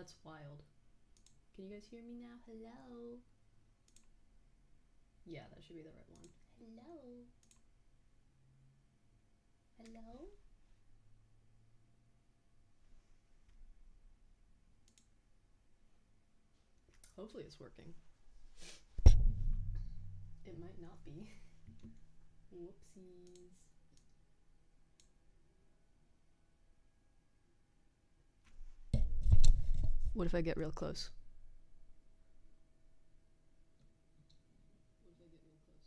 That's wild. Can you guys hear me now? Hello? Yeah, that should be the right one. Hello? Hello? Hopefully it's working. It might not be. Whoopsies. What if I get real close?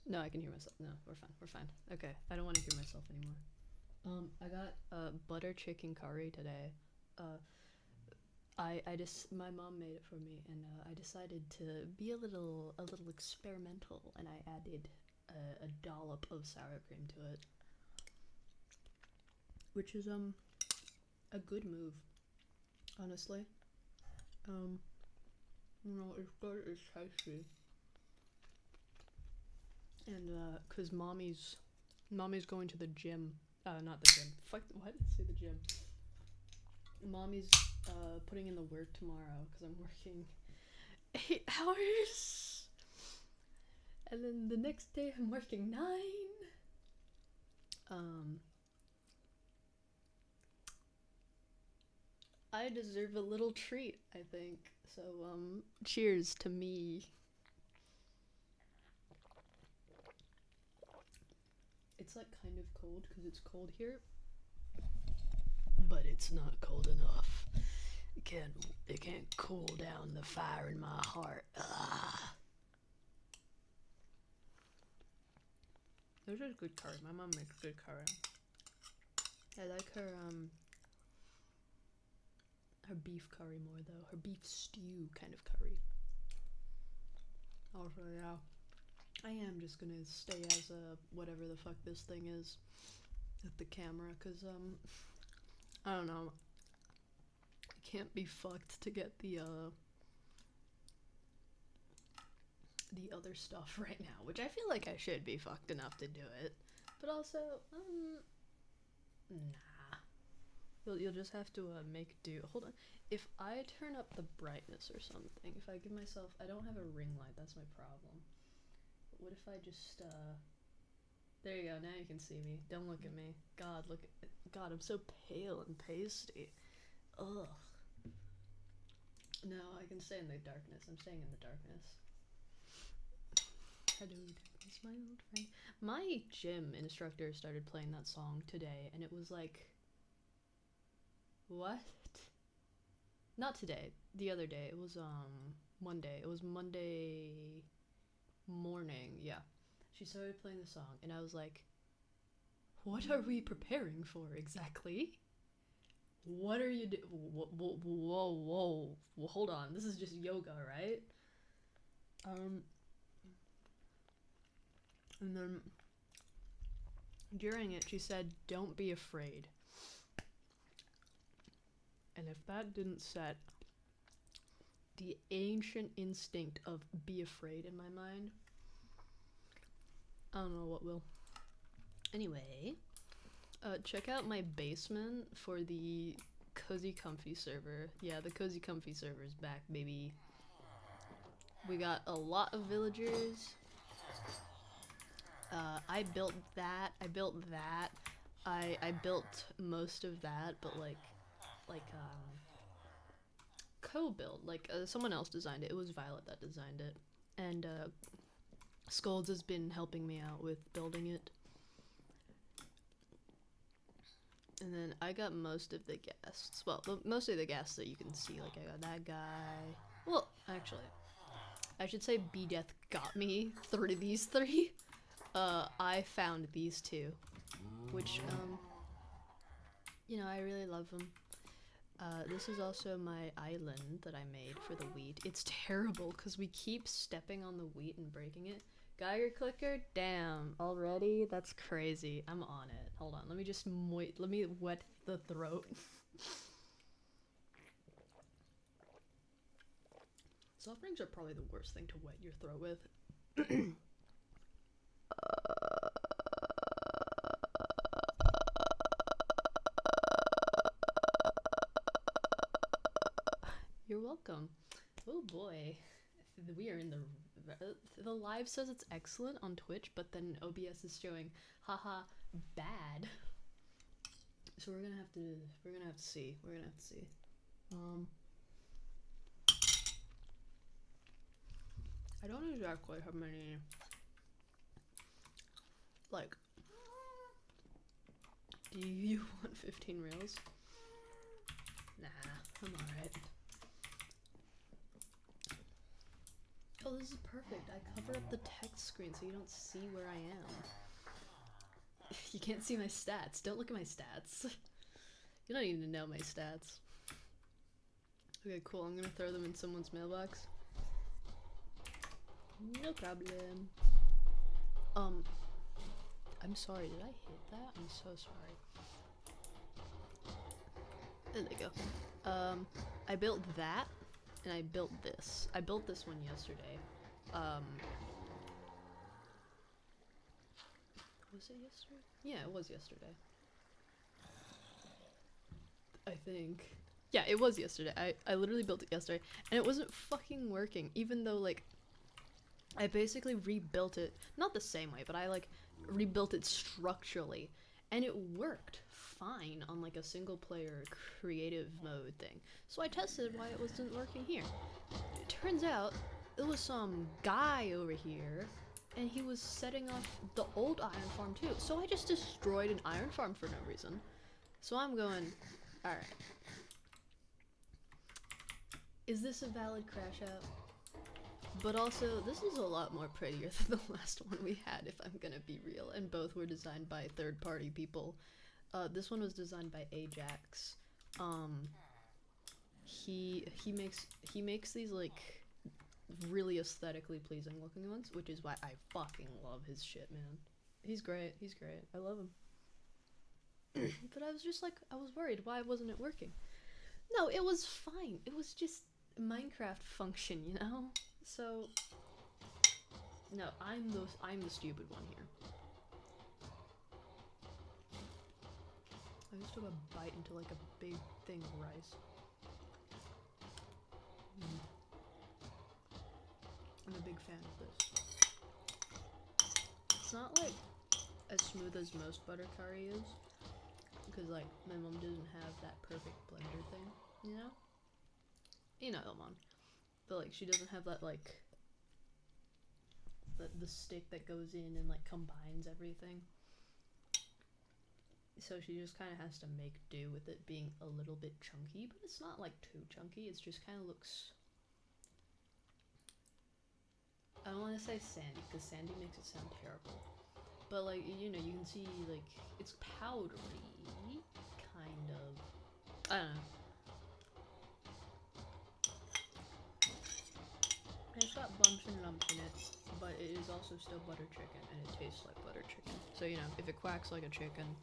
No, I can hear myself. No, we're fine. We're fine. Okay, I don't want to hear myself anymore. I got butter chicken curry today. I just my mom made it for me, and I decided to be a little experimental, and I added a dollop of sour cream to it, which is a good move, honestly. It's good. It's tasty, and cause mommy's going to the gym. Not the gym. Fuck. Why did I say the gym? Mommy's putting in the work tomorrow because I'm working 8 hours, and then the next day I'm working 9. I deserve a little treat, I think. So cheers to me. It's like kind of cold because it's cold here, but it's not cold enough. It can't cool down the fire in my heart. This is good curry. My mom makes good curry. I like her beef curry more though. Her beef stew kind of curry. Also, yeah, I am just gonna stay as a whatever the fuck this thing is with the camera, cause I don't know. I can't be fucked to get the other stuff right now, which I feel like I should be fucked enough to do it, but also nah. You'll just have to make do. Hold on. If I turn up the brightness or something, if I give myself, I don't have a ring light. That's my problem. But what if I just there you go. Now you can see me. Don't look at me. God, look at God. I'm so pale and pasty. Ugh. No, I can stay in the darkness. I'm staying in the darkness. Hello, darkness, my old friend. My gym instructor started playing that song today, and it was like, what? Not today. The other day. It was Monday. It was Monday morning. Yeah. She started playing the song, and I was like, what are we preparing for exactly? What are you doing? Whoa. Well, hold on. This is just yoga, right? And then during it, she said, don't be afraid. And if that didn't set the ancient instinct of be afraid in my mind, I don't know what will. Anyway, check out my basement for the Cozy Comfy server. Yeah, the Cozy Comfy server is back, baby. We got a lot of villagers. I built that. I built most of that, but like co-build. Like someone else designed it. It was Violet that designed it, and Scolds has been helping me out with building it. And then I got most of the guests. Well, mostly the guests that you can see. Like I got that guy. Well, actually, I should say B-Death got me these 3. I found these 2, which you know, I really love them. This is also my island that I made for the wheat. It's terrible because we keep stepping on the wheat and breaking it. Geiger clicker? Damn, already? That's crazy. I'm on it. Hold on, let me just let me wet the throat. Soft rings are probably the worst thing to wet your throat with. You're welcome. welcome. Oh boy, we are in the live says it's excellent on Twitch, but then OBS is showing haha bad. So we're gonna have to see. I don't exactly how many, like, do you want 15 reels? Nah, I'm alright. Oh, this is perfect. I cover up the text screen so you don't see where I am. You can't see my stats. Don't look at my stats. You don't even know my stats. Okay, cool. I'm gonna throw them in someone's mailbox. No problem. I'm sorry. Did I hit that? I'm so sorry. There they go. I built that, and I built this. I built this one yesterday. Was it yesterday? Yeah, it was yesterday. I think. Yeah, it was yesterday. I literally built it yesterday, and it wasn't fucking working, even though, like, I basically rebuilt it, not the same way, but I, like, rebuilt it structurally, and it worked fine on, like, a single-player creative mode thing. So I tested why it wasn't working here. It turns out there was some guy over here, and he was setting off the old iron farm too. So I just destroyed an iron farm for no reason. So I'm going, alright. Is this a valid crash out? But also, this is a lot more prettier than the last one we had, if I'm gonna be real. And both were designed by third-party people. This one was designed by Ajax. He makes these, like, really aesthetically pleasing looking ones, which is why I fucking love his shit, man. He's great. I love him. But I was just like, I was worried. Why wasn't it working? No, it was fine. It was just Minecraft function, you know? So, no, I'm the stupid one here. I just took a bite into like a big thing of rice. I'm a big fan of this. It's not like as smooth as most butter curry is, because like my mom doesn't have that perfect blender thing, you know? You know the one. But like she doesn't have that like the stick that goes in and like combines everything. So she just kind of has to make do with it being a little bit chunky, but it's not like too chunky. It just kind of looks. I don't want to say sandy because sandy makes it sound terrible. But like you know, you can see like it's powdery, kind of. I don't know. It's got bumps and lumps in it, but it is also still butter chicken, and it tastes like butter chicken. So, you know, if it quacks like a chicken,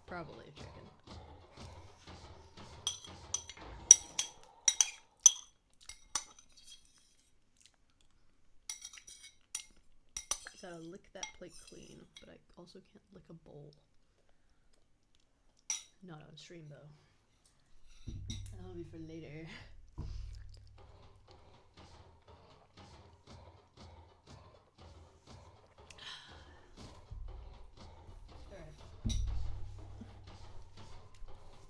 probably a chicken. I gotta lick that plate clean, but I also can't lick a bowl. Not on stream, though. That'll be for later.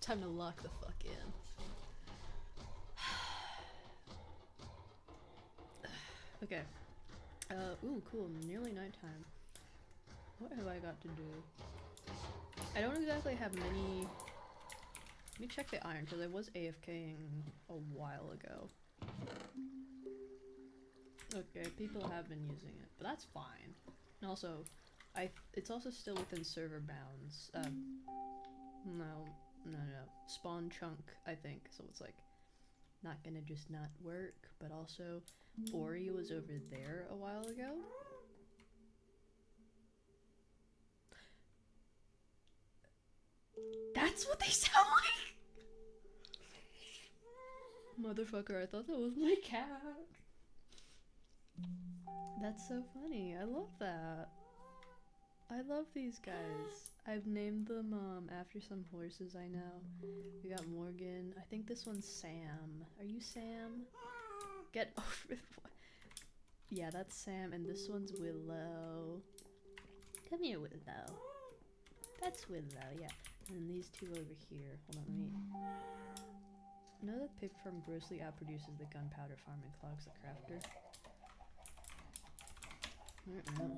Time to lock the fuck in. Okay. Ooh, cool. Nearly nighttime. What have I got to do? I don't exactly have many. Let me check the iron, because I was AFKing a while ago. Okay, people have been using it, but that's fine. And also, it's also still within server bounds. No. Spawn chunk, I think. So it's like not gonna just not work, but also Ori was over there a while ago. That's what they sound like! Motherfucker, I thought that was my cat. That's so funny. I love that. I love these guys. I've named them after some horses I know. We got Morgan. I think this one's Sam. Are you Sam? Get over it. Yeah, that's Sam, and this one's Willow. Come here, Willow. That's Willow, yeah. And these two over here. Hold on, let me... Know that paper farm grossly outproduces the gunpowder farm and clogs the crafter? I don't know.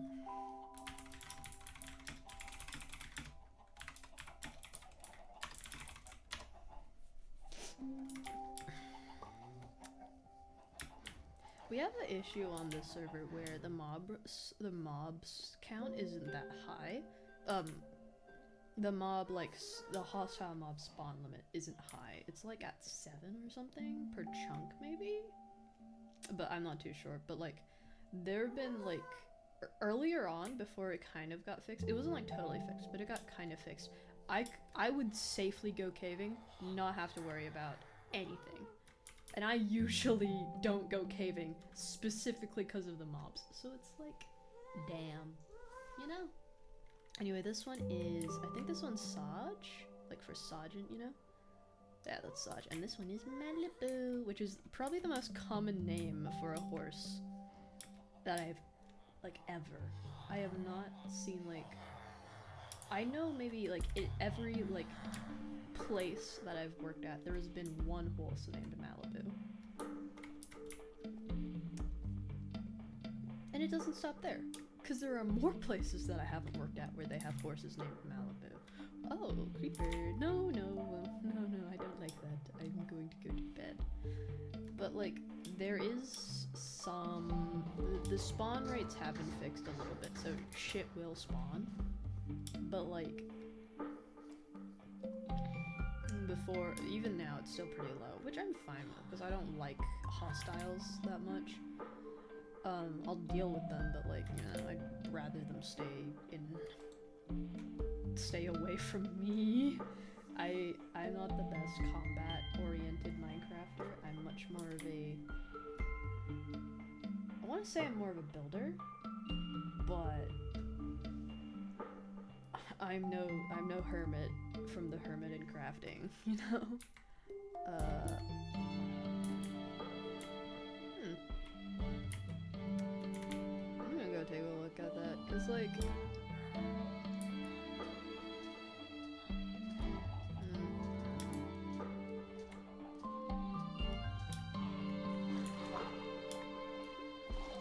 We have an issue on this server where the mobs count isn't that high. The mob, like, the hostile mob spawn limit isn't high. It's like at 7 or something per chunk, maybe? But I'm not too sure. But, like, there have been, like, earlier on, before it kind of got fixed, it wasn't, like, totally fixed, but it got kind of fixed. I would safely go caving, not have to worry about anything. And I usually don't go caving, specifically because of the mobs. So it's like, damn, you know? Anyway, this one is, I think this one's Saj, like for Sergeant, you know? Yeah, that's Saj. And this one is Malibu, which is probably the most common name for a horse that I've, like, ever. I have not seen, like, I know maybe, like, in every, like, place that I've worked at, there has been one horse named Malibu. And it doesn't stop there. Because there are more places that I haven't worked at where they have horses named Malibu. Oh, creeper. No, I don't like that. I'm going to go to bed. But, like, there is some... The spawn rates have been fixed a little bit, so shit will spawn. But, like... Before, even now, it's still pretty low, which I'm fine with, because I don't like hostiles that much. I'll deal with them, but, like, you know, I'd rather them stay away from me. I'm not the best combat-oriented Minecrafter. I'm much more of a... I want to say I'm more of a builder, but... I'm no hermit from the hermit in crafting, you know? I'm gonna go take a look at that, cause like...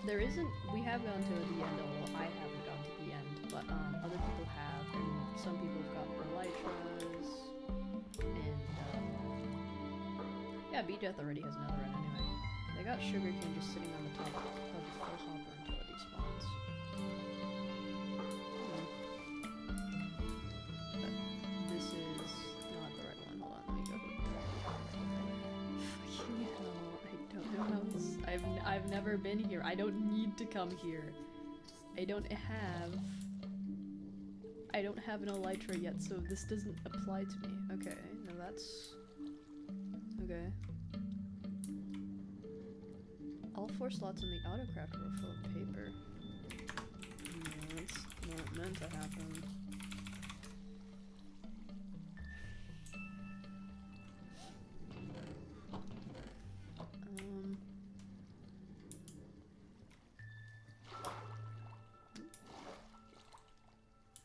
There isn't, we have gone to the end, although I haven't gone to the end, but other people have, and some people have gotten elytras, and yeah, B-Death already has another one anyway. They got sugarcane just sitting on the top of the full hopper until it despawns. But this is not the right one. Hold on, let me go. Fucking hell, I don't know how else. I've never been here. I don't need to come here. I don't have an elytra yet, so this doesn't apply to me. Okay, now that's... Okay. All 4 slots in the autocrafter were full of paper. No, that's not meant to happen.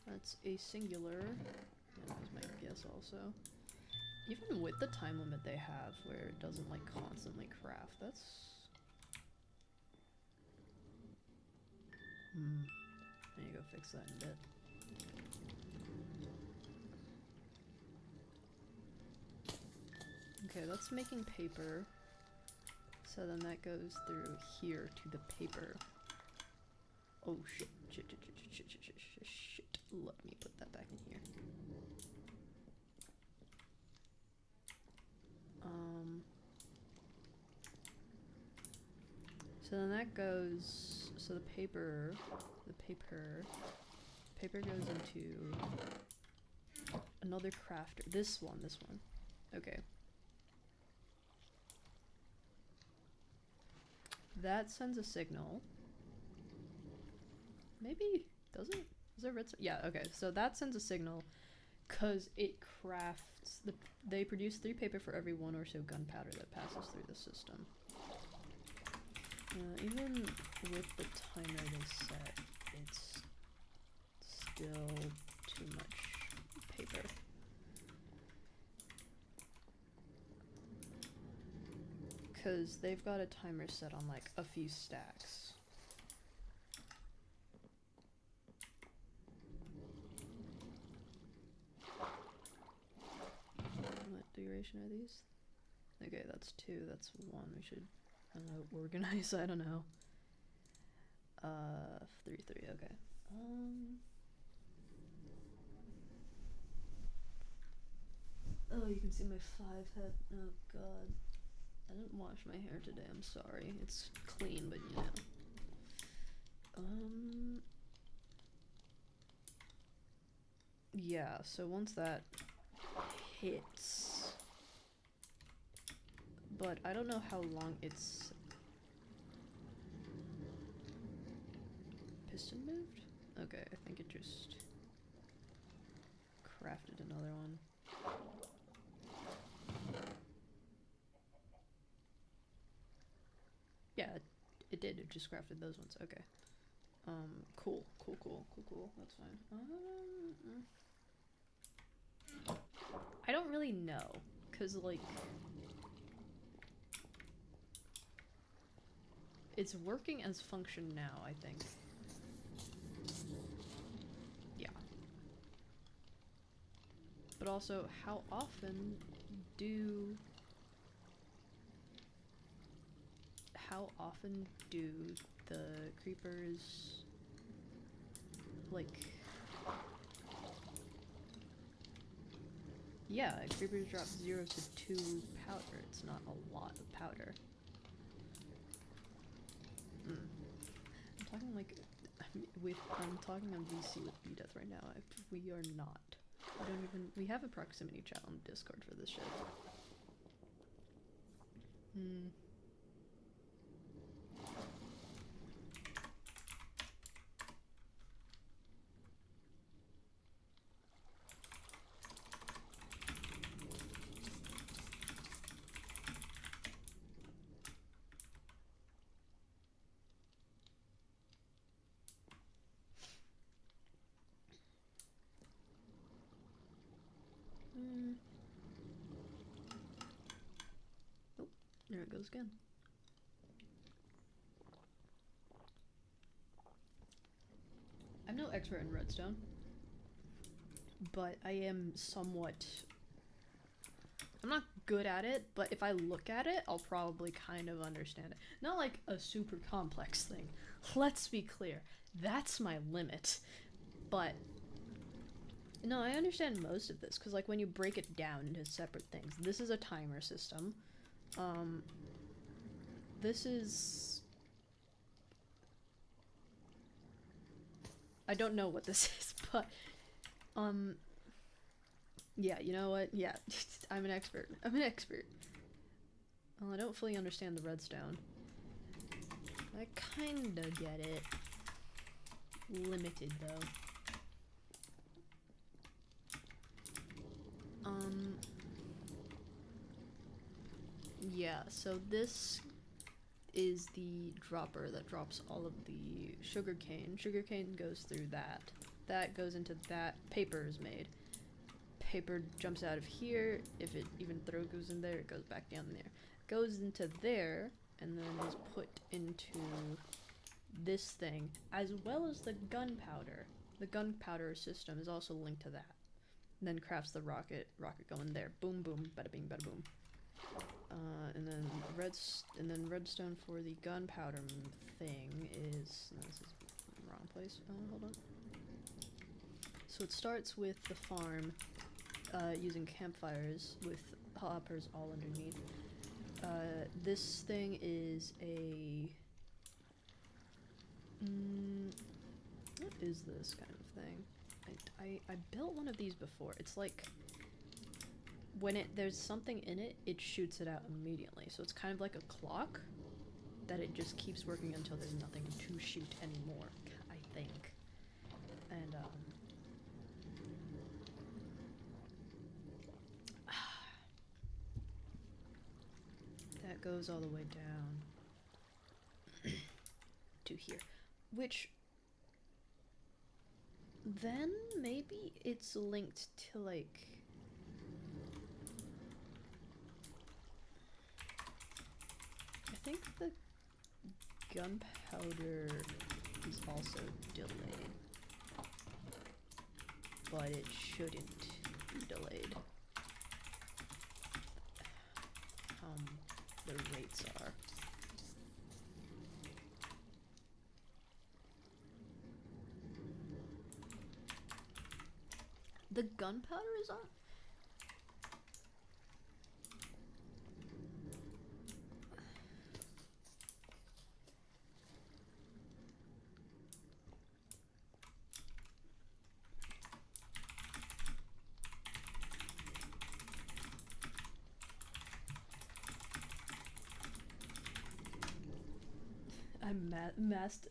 That's a singular. Yeah, that was my guess also. Even with the time limit they have, where it doesn't like constantly craft, that's... I need to go fix that in a bit. Okay, that's making paper. So then that goes through here to the paper. Oh shit, shit. Let me put that back in here. So then that goes, so the paper goes into another crafter. This one. Okay. That sends a signal. Maybe, does it? Is there redstone? Yeah, okay. So that sends a signal because it crafts they produce 3 paper for every 1 or so gunpowder that passes through the system. Even with the timer they set, it's still too much paper. Because they've got a timer set on like a few stacks. What duration are these? Okay, that's 2, that's 1. We should, I don't know, organize, I don't know. 3, okay. Oh, you can see my 5 head. Oh god. I didn't wash my hair today, I'm sorry. It's clean, but you know. Yeah, so once that hits, but I don't know how long it's piston moved? Okay, I think it just crafted another one. Yeah, it did. It just crafted those ones. Okay. Cool. That's fine. I don't really know, cause like it's working as function now, I think. Yeah. But also, how often do the creepers like, yeah, creepers drop 0 to 2 powder. It's not a lot of powder. I'm talking like I'm talking on VC with BDeath right now. We are not. We have a proximity chat on Discord for this shit. Oh, there it goes again. I'm no expert in redstone, but I am somewhat. I'm not good at it, but if I look at it, I'll probably kind of understand it. Not like a super complex thing. Let's be clear. That's my limit. But no, I understand most of this, because like when you break it down into separate things, this is a timer system. This is... I don't know what this is, but yeah, you know what? Yeah, I'm an expert. Well, I don't fully understand the redstone. I kinda get it. Limited, though. Yeah, so this is the dropper that drops all of the sugarcane. Sugarcane goes through that. That goes into that. Paper is made. Paper jumps out of here. If it even goes in there, it goes back down there. Goes into there, and then is put into this thing, as well as the gunpowder. The gunpowder system is also linked to that. And then crafts the rocket going there. Boom, boom, bada bing, bada boom. And then redstone for the gunpowder thing is... No, this is the wrong place. Hold on. So it starts with the farm, using campfires with hoppers all underneath. This thing is a... what is this kind of thing? I built one of these before. It's like... when there's something in it, it shoots it out immediately. So it's kind of like a clock that it just keeps working until there's nothing to shoot anymore, I think. And that goes all the way down to here, which then maybe it's linked to like I think the gunpowder is also delayed, but it shouldn't be delayed. The rates are. The gunpowder is on.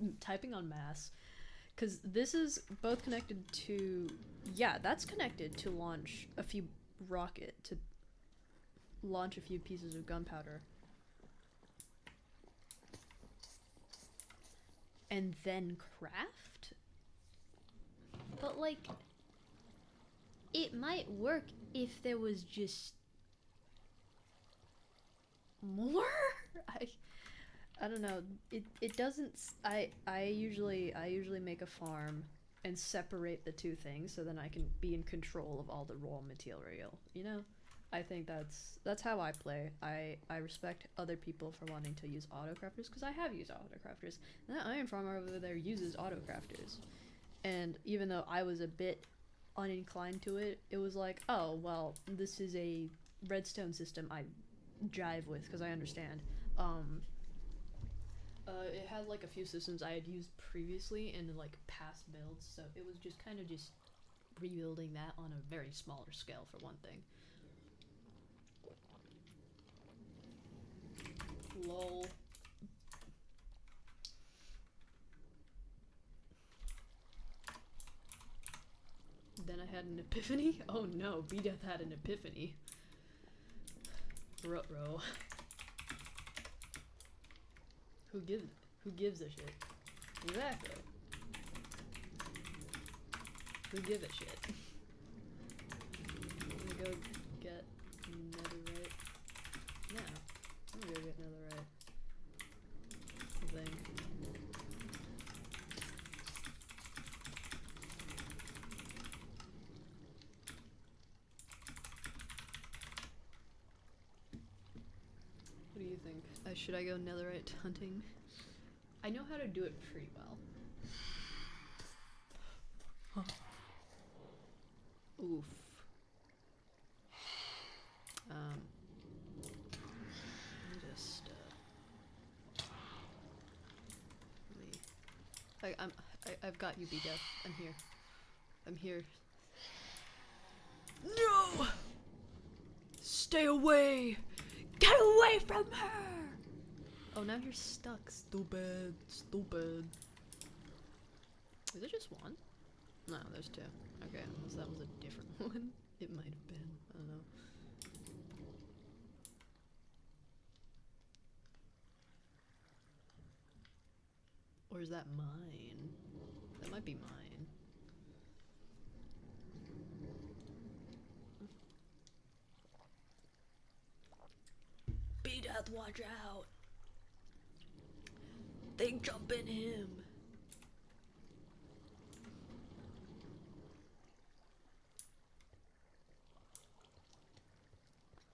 I'm typing on mass, because this is both connected to, yeah, that's connected to launch a few to launch a few pieces of gunpowder. And then craft? But like, it might work if there was just more? I don't know. It doesn't. I usually make a farm and separate the two things so then I can be in control of all the raw material. You know, I think that's how I play. I respect other people for wanting to use autocrafters because I have used autocrafters. And that iron farmer over there uses autocrafters, and even though I was a bit uninclined to it, it was like, oh well, this is a redstone system I jive with because I understand. It had like a few systems I had used previously in like past builds, so it was just kind of just rebuilding that on a very smaller scale for one thing. Lol. Then I had an epiphany? Oh no, B-Death had an epiphany. Ruh-roh. Who gives a shit? Exactly. Who give a shit? I'm gonna go get netherite. Yeah, I'm gonna go get netherite. I think. What do you think? Should I go netherite hunting? I know how to do it pretty well. Huh. Oof. Just I've got you, B-Death. I'm here. I'm here. No! Stay away! Get away from her! Oh, now you're stuck. Stupid. Stupid. Is it just one? No, there's two. Okay, unless that was a different one. It might have been. I don't know. Or is that mine? That might be mine. B-Death, watch out! They jump in him!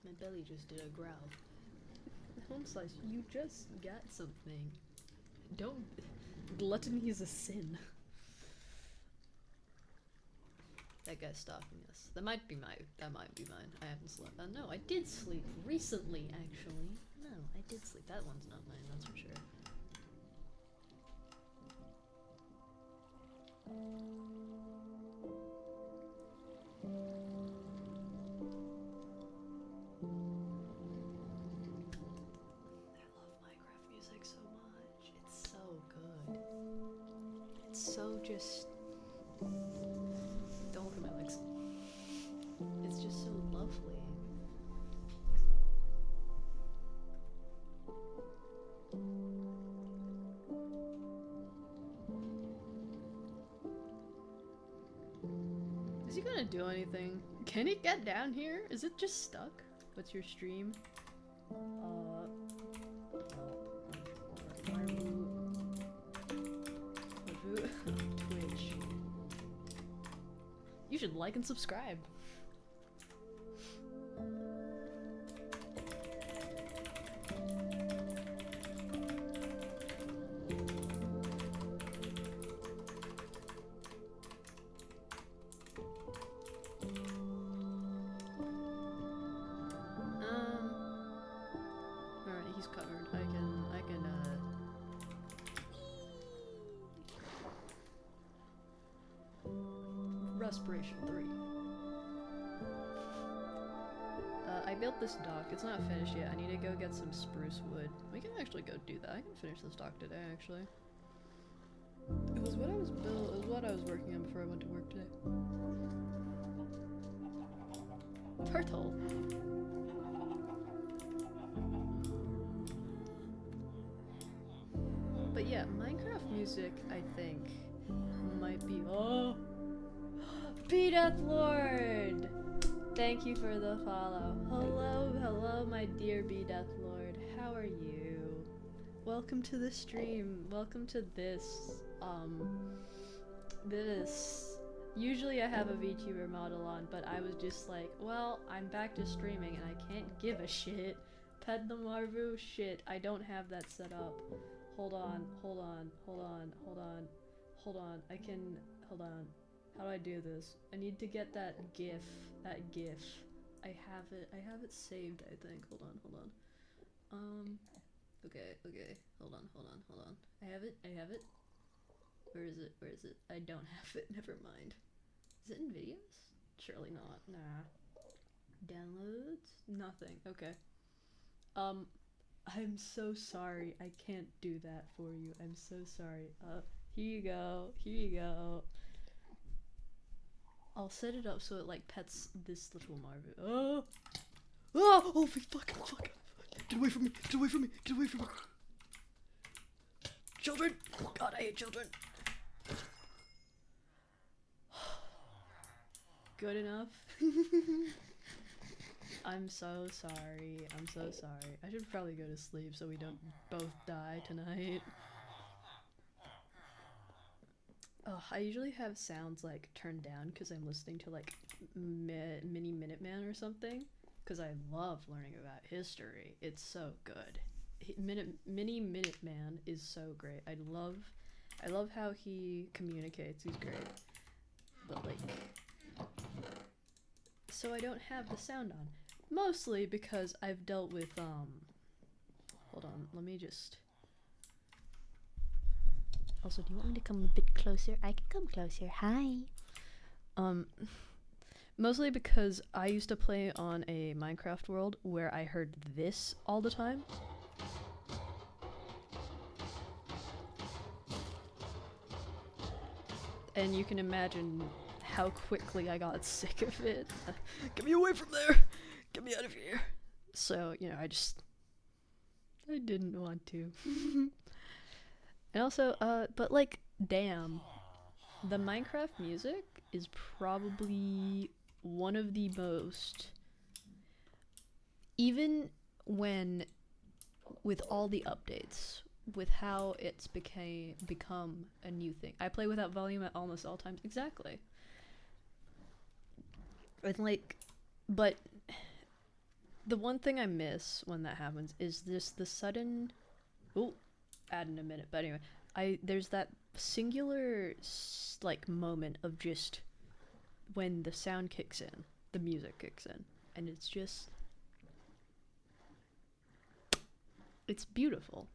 My belly just did a growl. Home slice, you just got something. Don't. Gluttony is a sin. That guy's stalking us. That might be mine. I haven't slept. No, I did sleep recently, actually. No, I did sleep. That one's not mine, that's for sure. So just Don't look at my legs. It's just so lovely. Is he gonna do anything? Can he get down here? Is it just stuck? What's your stream? Twitch. You should like and subscribe. Alright, he's covered. I can Respiration 3. I built this dock. It's not finished yet. I need to go get some spruce wood. We can actually go do that. I can finish this dock today, actually. It was what I was working on before I went to work today. Turtle. But yeah, Minecraft music, I think, might be— oh! B-Death Lord! Thank you for the follow. Hello, my dear B-Death Lord. How are you? Welcome to the stream. Welcome to this. Usually I have a VTuber model on, but I was just like, well, I'm back to streaming and I can't give a shit. Pet the Marvu? Shit, I don't have that set up. Hold on. How do I do this? I need to get that GIF. I have it saved, I think. Hold on. Okay. Hold on. I have it. Where is it? I don't have it, never mind. Is it in videos? Surely not. Nah. Downloads? Nothing. Okay. I'm so sorry. I can't do that for you. I'm so sorry. Here you go. I'll set it up so it like pets this little Marvu. Oh, fuck. Get away from me. Children! God, I hate children. Good enough. I'm so sorry. I should probably go to sleep so we don't both die tonight. Oh, I usually have sounds like turned down because I'm listening to like Mini Minuteman or something, because I love learning about history. It's so good. Mini Minuteman is so great. I love how he communicates. He's great. But like, so I don't have the sound on. Mostly because I've dealt with, hold on, let me just... Also, do you want me to come a bit closer? I can come closer, hi! Mostly because I used to play on a Minecraft world where I heard this all the time. And you can imagine how quickly I got sick of it. Get me away from there! Get me out of here! So, you know, I didn't want to. And also, but like, damn. The Minecraft music is probably one of the most, even when, with all the updates, with how it's become a new thing. I play without volume at almost all times. Exactly. And like, but the one thing I miss when that happens is the sudden, add in a minute, but anyway, there's that singular like moment of just when the sound kicks in, the music kicks in, and it's just, it's beautiful.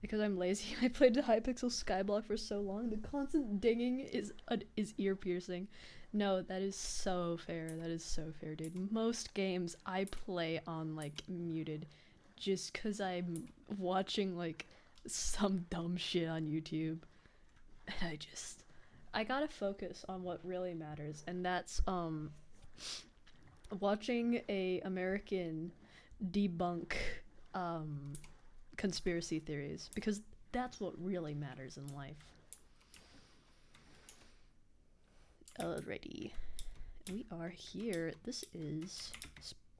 Because I'm lazy, I played the Hypixel Skyblock for so long, the constant dinging is ear piercing. No, that is so fair, dude. Most games I play on like muted just cause I'm watching like some dumb shit on YouTube, and I gotta focus on what really matters, and that's watching a American debunk um conspiracy theories, because that's what really matters in life. Alrighty, we are here. This is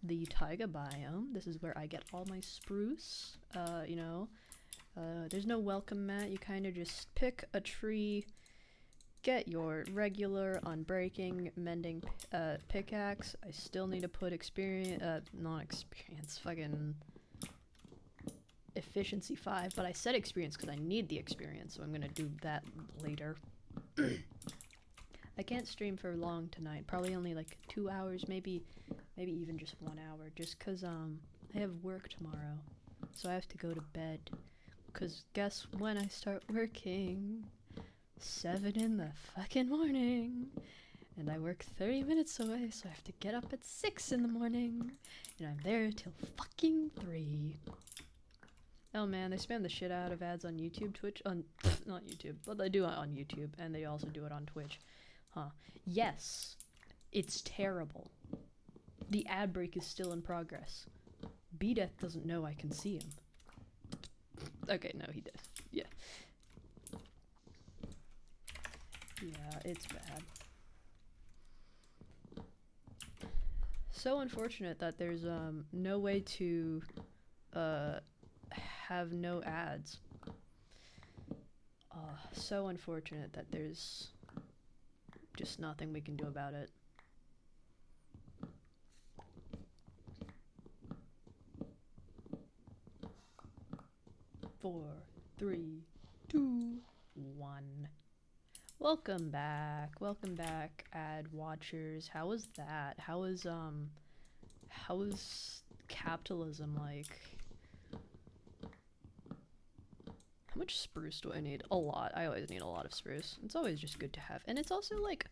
the taiga biome. This is where I get all my spruce. You know, there's no welcome mat. You kind of just pick a tree, get your regular unbreaking mending pickaxe. I still need to put not experience, fucking efficiency 5, but I said experience because I need the experience, so I'm gonna do that later. I can't stream for long tonight, probably only like 2 hours, maybe even just 1 hour, just cause I have work tomorrow, so I have to go to bed, cause guess when I start working? 7 in the fucking morning, and I work 30 minutes away, so I have to get up at 6 in the morning, and I'm there till fucking 3. Oh man, they spam the shit out of ads on YouTube, Twitch, not YouTube, but they do it on YouTube, and they also do it on Twitch. Huh. Yes, it's terrible. The ad break is still in progress. B-Death doesn't know I can see him. Okay, no, he does. Yeah. Yeah, it's bad. So unfortunate that there's no way to have no ads. So unfortunate that there's just nothing we can do about it. Four, three, two, one. Welcome back, ad watchers. How was that? How was capitalism like? How much spruce do I need? A lot. I always need a lot of spruce. It's always just good to have. And it's also like,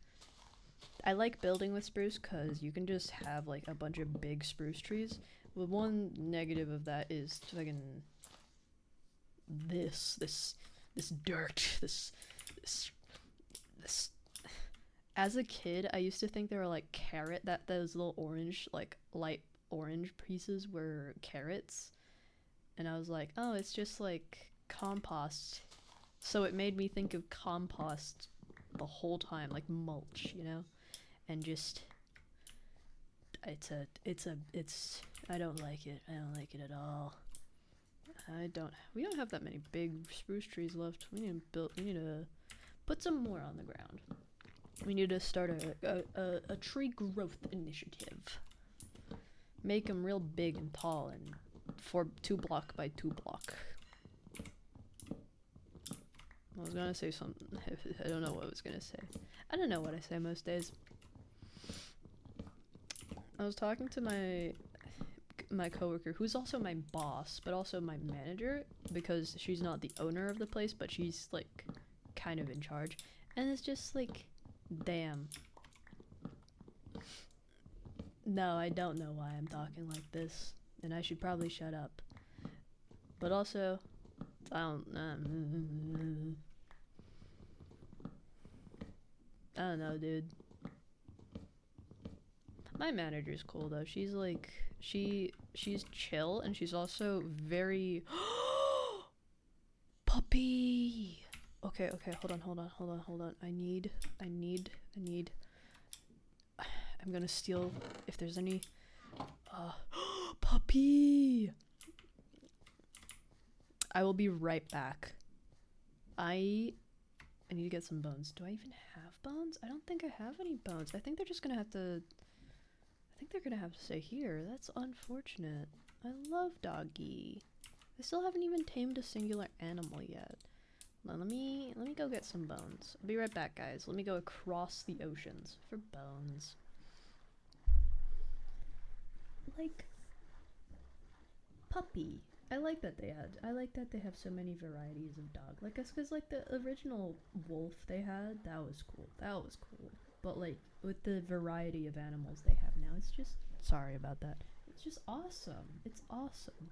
I like building with spruce because you can just have like a bunch of big spruce trees. But one negative of that is fucking this dirt, this. As a kid, I used to think they were like carrot, that those little orange, like light orange pieces were carrots. And I was like, oh, it's just like compost. So it made me think of compost the whole time, like mulch, you know? And just, I don't like it. I don't like it at all. We don't have that many big spruce trees left. We need to put some more on the ground. We need to start a tree growth initiative. Make them real big and tall and 2 block by 2 block. I was gonna say something. I don't know what I was gonna say. I don't know what I say most days. I was talking to my coworker, who's also my boss, but also my manager, because she's not the owner of the place, but she's like kind of in charge. And it's just like, damn. No, I don't know why I'm talking like this, and I should probably shut up. But also, I don't know, dude. My manager's cool though. She's like, she's chill, and she's also very puppy. Okay, hold on. I need. I'm gonna steal if there's any. Puppy. I will be right back. I need to get some bones. Do I even have bones? I don't think I have any bones. I think they're just gonna have to. I think they're gonna have to stay here. That's unfortunate. I love Doggy. I still haven't even tamed a singular animal yet. Let me go get some bones. I'll be right back, guys. Let me go across the oceans for bones. Like, puppy. I like that they have so many varieties of dog. Like, it's because like the original wolf they had, that was cool. But like with the variety of animals they have now, it's just, sorry about that. It's just awesome. It's awesome.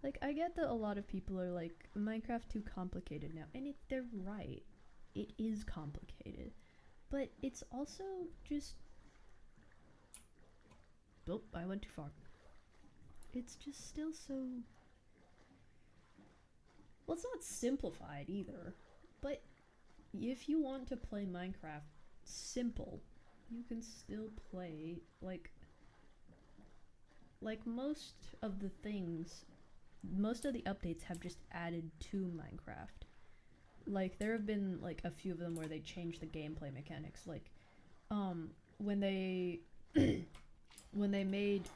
Like, I get that a lot of people are like, Minecraft too complicated now, and they're right. it is complicated, but it's also just, oh, I went too far. It's just still so, well, it's not simplified either, but if you want to play Minecraft simple, you can still play like most of the things, most of the updates have just added to Minecraft. Like there have been like a few of them where they changed the gameplay mechanics, like when they when they made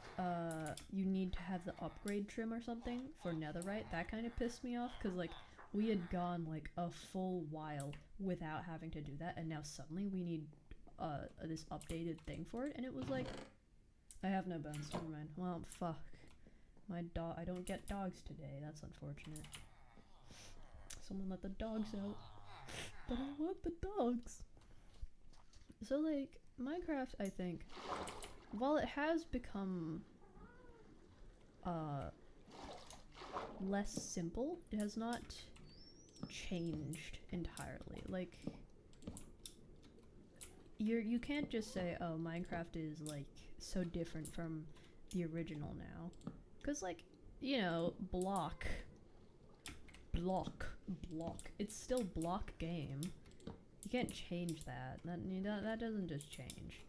you need to have the upgrade trim or something for netherite. That kind of pissed me off because like we had gone like a full while without having to do that, and now suddenly we need this updated thing for it, and it was like, I have no bones, never mind. Well, fuck. My dog, I don't get dogs today, that's unfortunate. Someone let the dogs out. But I want the dogs. So like, Minecraft, I think, while it has become less simple, it has not changed entirely. Like, you can't just say, oh, Minecraft is like so different from the original now, because like, you know, block, it's still block game. You can't change that. That doesn't just change.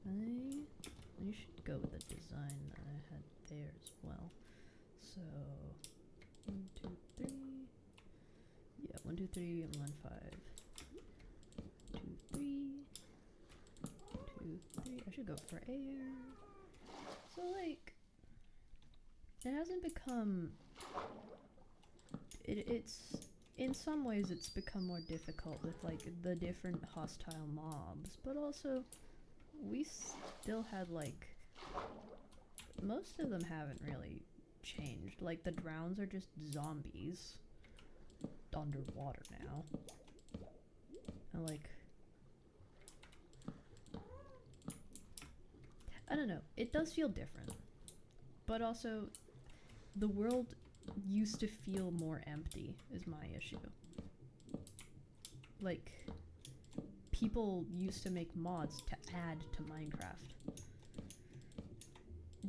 I should go with the design that I had there as well. So 1, 2, 3. Yeah, 1, 2, 3, and 1, 5. 2, 3. 2, 3. I should go for air. So like, it hasn't become. It's in some ways it's become more difficult with like the different hostile mobs, but also we still had like, most of them haven't really changed. Like the drowns are just zombies underwater now, and like, I don't know, it does feel different, but also the world used to feel more empty is my issue. Like, people used to make mods to add to Minecraft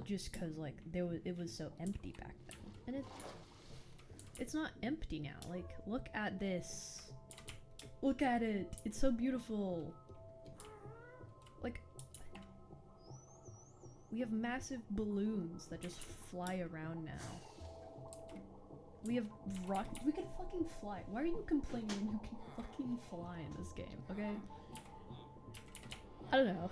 just cause like it was so empty back then, and it's not empty now. Like, look at this, look at it, it's so beautiful. Like, we have massive balloons that just fly around now. We have rockets. We can fucking fly. Why are you complaining when you can fucking fly in this game, okay? I don't know.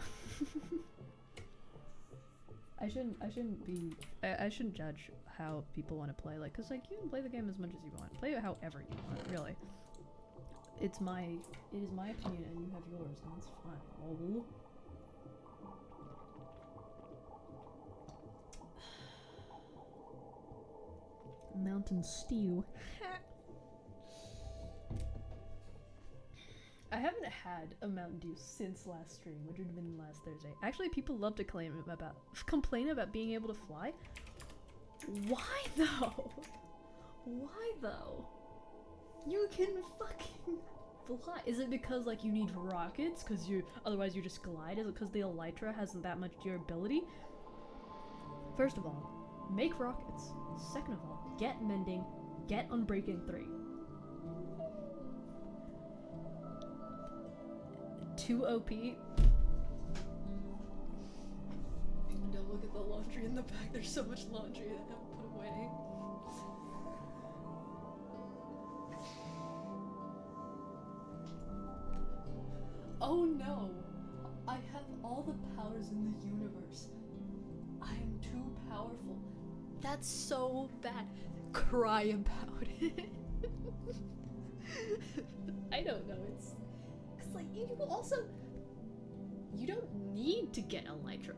I shouldn't judge how people want to play, like, cause like, you can play the game as much as you want. Play it however you want, really. It is my opinion and you have yours, and it's fine. Oh. Mountain Stew. I haven't had a Mountain Dew since last stream, which would have been last Thursday. Actually, people love to complain about being able to fly. Why though? Why though? You can fucking fly. Is it because like you need rockets? Cause otherwise you just glide? Is it because the elytra hasn't that much durability? First of all, make rockets. Second of all, get mending, get Unbreaking 3. 2 OP. Don't look at the laundry in the back. There's so much laundry that I haven't put away. Oh no! I have all the powers in the universe. I am too powerful. That's so bad. Cry about it. I don't know, it's... Cause like, you also... You don't need to get Elytra.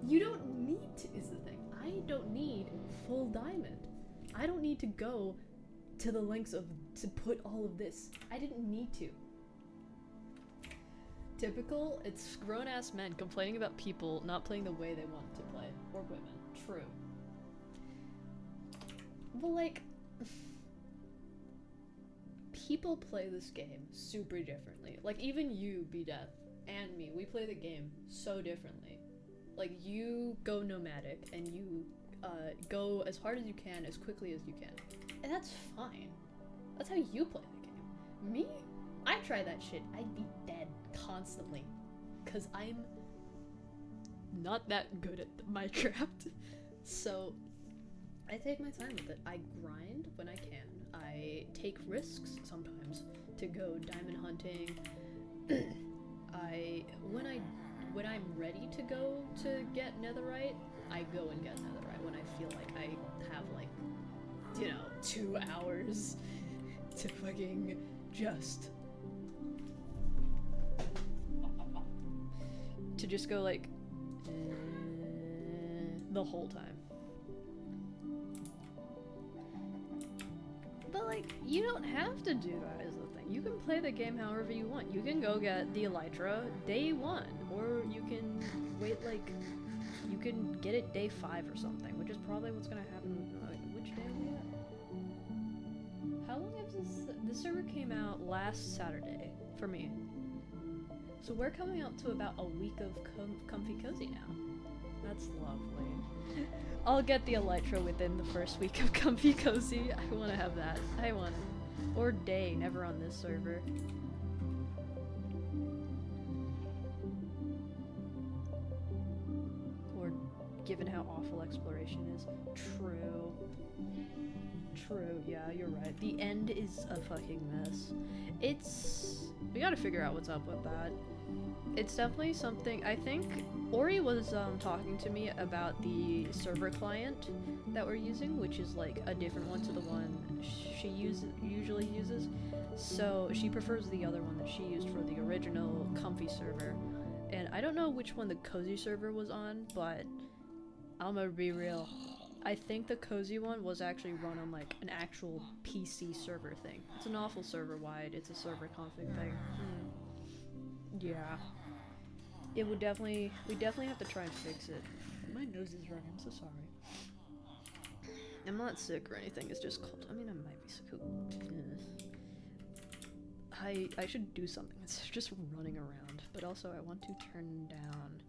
You don't need to, is the thing. I don't need full diamond. I don't need to go to the lengths to put all of this. I didn't need to. Typical, it's grown-ass men complaining about people not playing the way they want to play. Or women. True. But like, people play this game super differently. Like, even you, B-Death, and me, we play the game so differently. Like, you go nomadic, and you go as hard as you can, as quickly as you can. And that's fine. That's how you play the game. Me? I try that shit. I'd be dead constantly. Because I'm not that good at Minecraft. So, I take my time with it. I grind when I can. I take risks sometimes to go diamond hunting. When I'm ready to go to get netherite, I go and get netherite when I feel like I have, like, 2 hours to fucking just go, like, the whole time. But, like, you don't have to do that is the thing. You can play the game however you want. You can go get the elytra day 1, or you can wait, like, you can get it day 5 or something, which is probably what's gonna happen. Which day are we at? How long has this server came out last Saturday for me. So we're coming up to about a week of Comfy Cozy now. That's lovely. I'll get the elytra within the first week of Comfy Cozy. I want to have that. I want it. Or day, never on this server. Or given how awful exploration is. True. True, yeah, you're right. The end is a fucking mess. We gotta figure out what's up with that. It's definitely something. I think Ori was talking to me about the server client that we're using, which is like a different one to the one she usually uses. So she prefers the other one that she used for the original Comfy server. And I don't know which one the Cozy server was on, but I'm gonna be real. I think the Cozy one was actually run on like an actual PC server thing. It's an awful server wide. It's a server config thing. Yeah. We definitely have to try and fix it. My nose is running, I'm so sorry. I'm not sick or anything, it's just cold. I mean, I might be sick. I should do something instead of just running around. But also, I want to turn down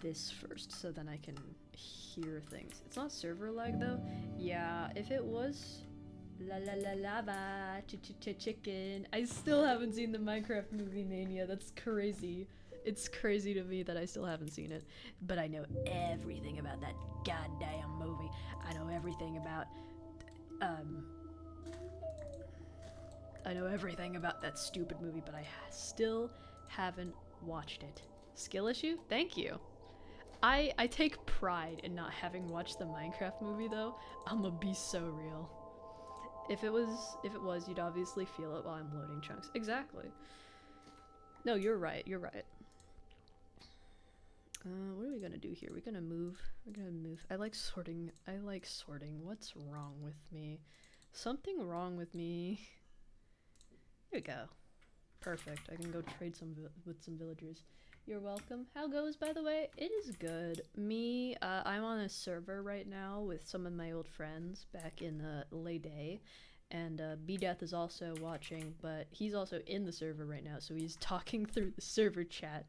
this first so then I can hear things. It's not server lag though. Yeah, if it was lava chicken. I still haven't seen the Minecraft movie Mania. That's crazy. It's crazy to me that I still haven't seen it. But I know everything about that goddamn movie. I know everything about that stupid movie, but I still haven't watched it. Skill issue? Thank you. I take pride in not having watched the Minecraft movie though. I'ma be so real. If it was, you'd obviously feel it while I'm loading chunks. Exactly. No, you're right. What are we gonna do here? We're gonna move. I like sorting. What's wrong with me? Something wrong with me. There we go. Perfect. I can go trade with some villagers. You're welcome. How goes, by the way? It is good. Me, I'm on a server right now with some of my old friends back in Leyday, and B-Death is also watching, but he's also in the server right now, so he's talking through the server chat.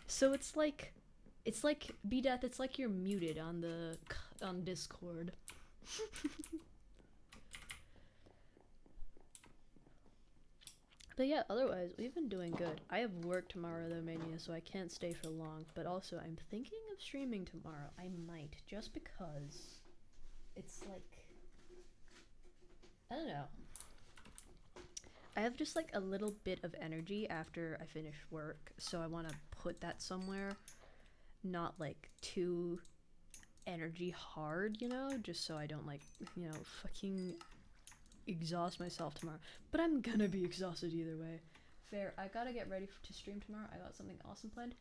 So it's like B-Death, it's like you're muted on Discord. But yeah, otherwise, we've been doing good. I have work tomorrow though, Mania, so I can't stay for long. But also, I'm thinking of streaming tomorrow. I might, just because it's like, I don't know. I have just like a little bit of energy after I finish work, so I want to put that somewhere. Not like too energy hard, just so I don't like, fucking exhaust myself tomorrow. But I'm gonna be exhausted either way. Fair. I gotta get ready to stream tomorrow. I got something awesome planned.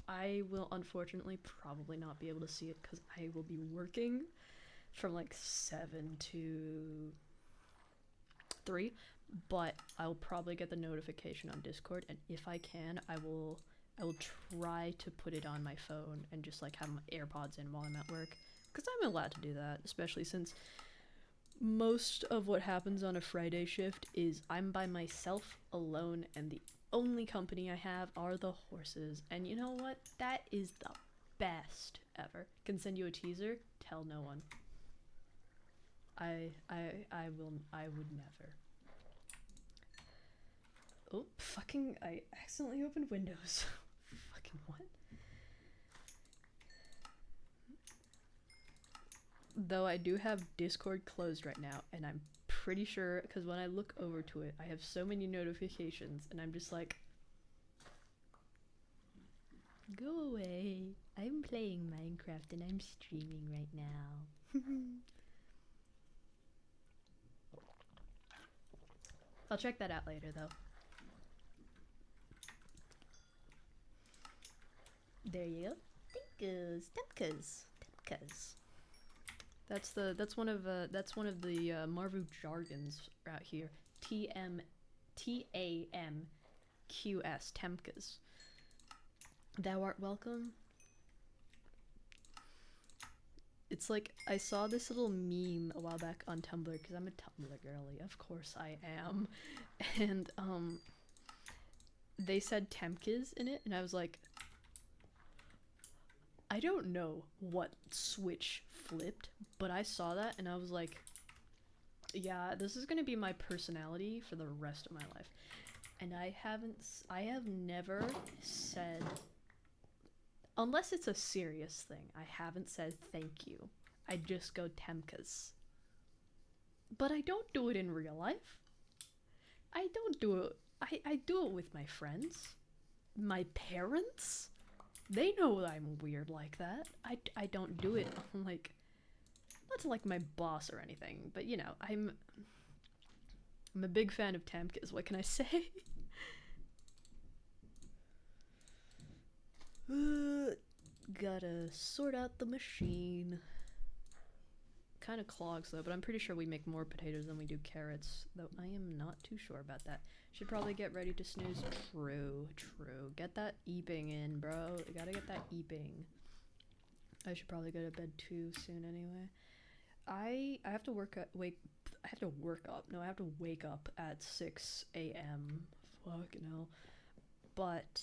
I will unfortunately probably not be able to see it because I will be working from like 7 to 3, but I'll probably get the notification on Discord, and if I can, I will try to put it on my phone and just like have my AirPods in while I'm at work, because I'm allowed to do that, especially since most of what happens on a Friday shift is I'm by myself alone, and the only company I have are the horses. And you know what? That is the best ever. Can send you a teaser. Tell no one. I would never. Oh, fucking, I accidentally opened Windows. Fucking what? Though I do have Discord closed right now, and I'm pretty sure, because when I look over to it, I have so many notifications, and I'm just like, go away. I'm playing Minecraft, and I'm streaming right now. I'll check that out later, though. There you go. Temkas. That's one of the Marvu jargons out here. TAMQS. Temkas. Thou art welcome. It's like, I saw this little meme a while back on Tumblr, because I'm a Tumblr girly, of course I am. And they said Temkas in it, and I was like, I don't know what switch flipped, but I saw that and I was like, yeah, this is gonna be my personality for the rest of my life. And I have never said, unless it's a serious thing, I haven't said thank you. I just go Temkas. But I don't do it in real life. I don't do it. I do it with my friends. My parents? They know I'm weird like that. I don't do it like, not to like my boss or anything, but you know, I'm a big fan of Temkas, what can I say? Gotta sort out the machine. Kind of clogs though, but I'm pretty sure we make more potatoes than we do carrots, though I am not too sure about that. Should probably get ready to snooze. True. Get that eeping in, bro. You gotta get that eeping. I should probably go to bed too soon anyway. I have to wake up at 6 a.m. Fucking hell. But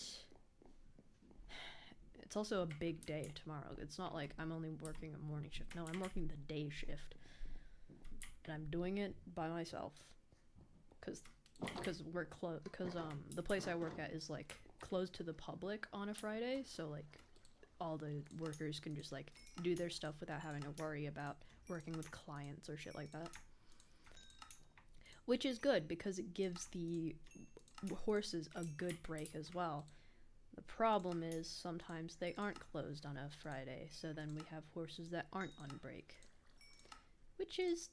it's also a big day tomorrow. It's not like I'm only working a morning shift. No, I'm working the day shift. And I'm doing it by myself. Cause we're closed, because the place I work at is like closed to the public on a Friday, so like all the workers can just like do their stuff without having to worry about working with clients or shit like that, which is good because it gives the horses a good break as well. The problem is sometimes they aren't closed on a Friday, so then we have horses that aren't on break, which is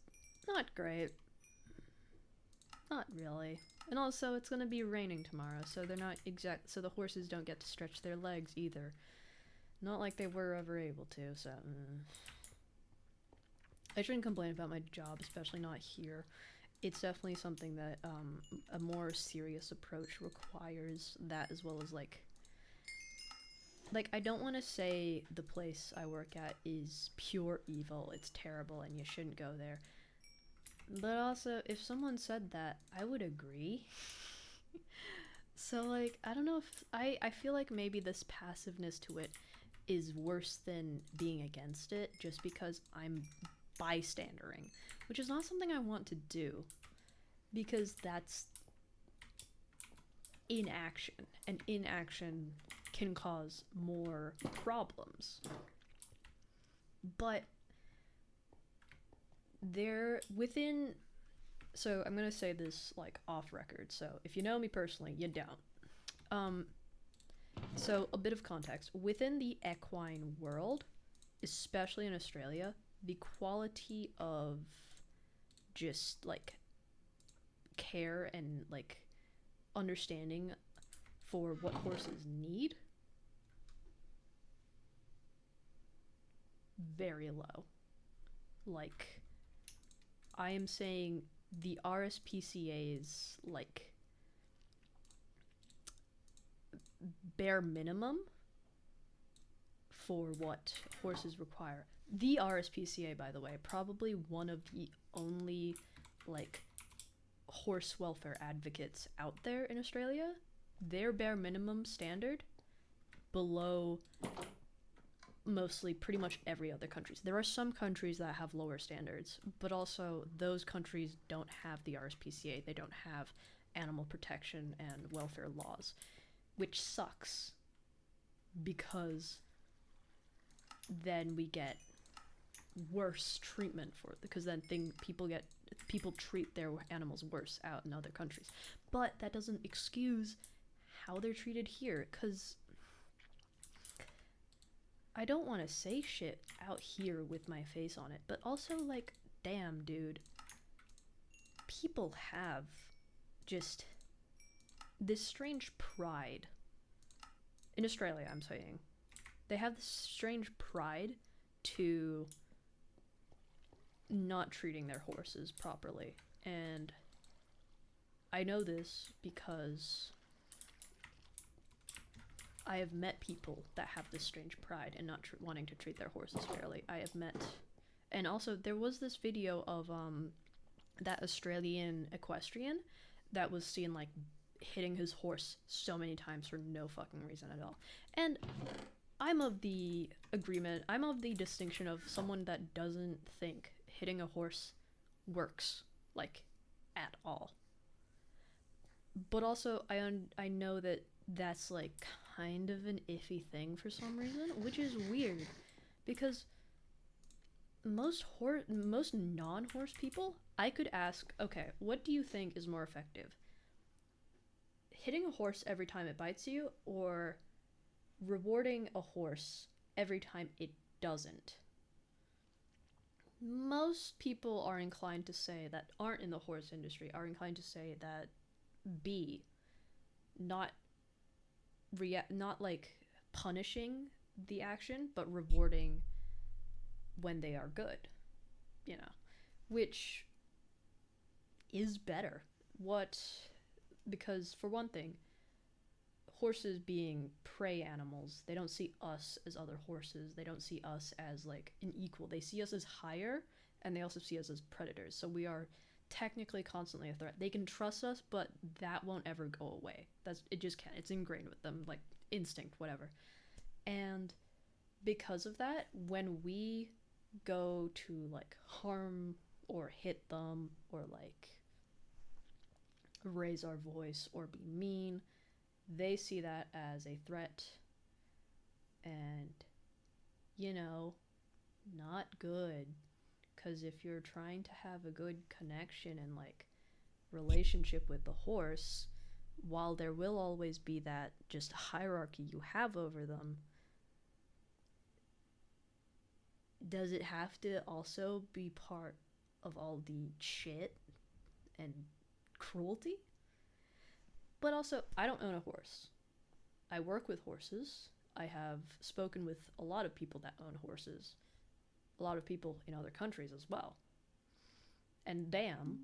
not great. Not really. And also, it's gonna be raining tomorrow, so they're not so the horses don't get to stretch their legs either. Not like they were ever able to, so... I shouldn't complain about my job, especially not here. It's definitely something that, a more serious approach requires that, as well as, like, I don't want to say the place I work at is pure evil, it's terrible, and you shouldn't go there. But also, if someone said that, I would agree. So, like, I don't know if... I feel like maybe this passiveness to it is worse than being against it, just because I'm bystandering, which is not something I want to do, because that's inaction, and inaction can cause more problems. But they're within... So I'm gonna say this like off record, so if you know me personally, you don't. So a bit of context. Within the equine world, especially in Australia, the quality of just like care and like understanding for what horses need, very low. Like, I am saying the RSPCA's like bare minimum for what horses require. The RSPCA, by the way, probably one of the only like horse welfare advocates out there in Australia. Their bare minimum standard below mostly pretty much every other countries. There are some countries that have lower standards, but also those countries don't have the RSPCA. They don't have animal protection and welfare laws, which sucks because then we get worse treatment for it, because then people treat their animals worse out in other countries. But that doesn't excuse how they're treated here, because I don't want to say shit out here with my face on it, but also, like, damn, dude. People have just this strange pride. In Australia, I'm saying. They have this strange pride to not treating their horses properly. And I know this because I have met people that have this strange pride and not wanting to treat their horses fairly. I have met, and also there was this video of that Australian equestrian that was seen like hitting his horse so many times for no fucking reason at all. And I'm of the distinction of someone that doesn't think hitting a horse works, like, at all. But also I know that that's like kind of an iffy thing for some reason, which is weird because most non-horse people, I could ask, okay, what do you think is more effective? Hitting a horse every time it bites you, or rewarding a horse every time it doesn't? Most people are inclined to say, that aren't in the horse industry, are inclined to say that B, not like punishing the action, but rewarding when they are good, which is better. Because for one thing, horses being prey animals, they don't see us as other horses. They don't see us as like an equal. They see us as higher, and they also see us as predators. So we are technically constantly a threat. They can trust us, but that won't ever go away. It just can't. It's ingrained with them, like instinct, whatever. And because of that, when we go to like harm or hit them or like raise our voice or be mean, they see that as a threat, and not good. Because if you're trying to have a good connection and like relationship with the horse, while there will always be that just hierarchy you have over them, does it have to also be part of all the shit and cruelty? But also, I don't own a horse. I work with horses. I have spoken with a lot of people that own horses. A lot of people in other countries as well. And damn,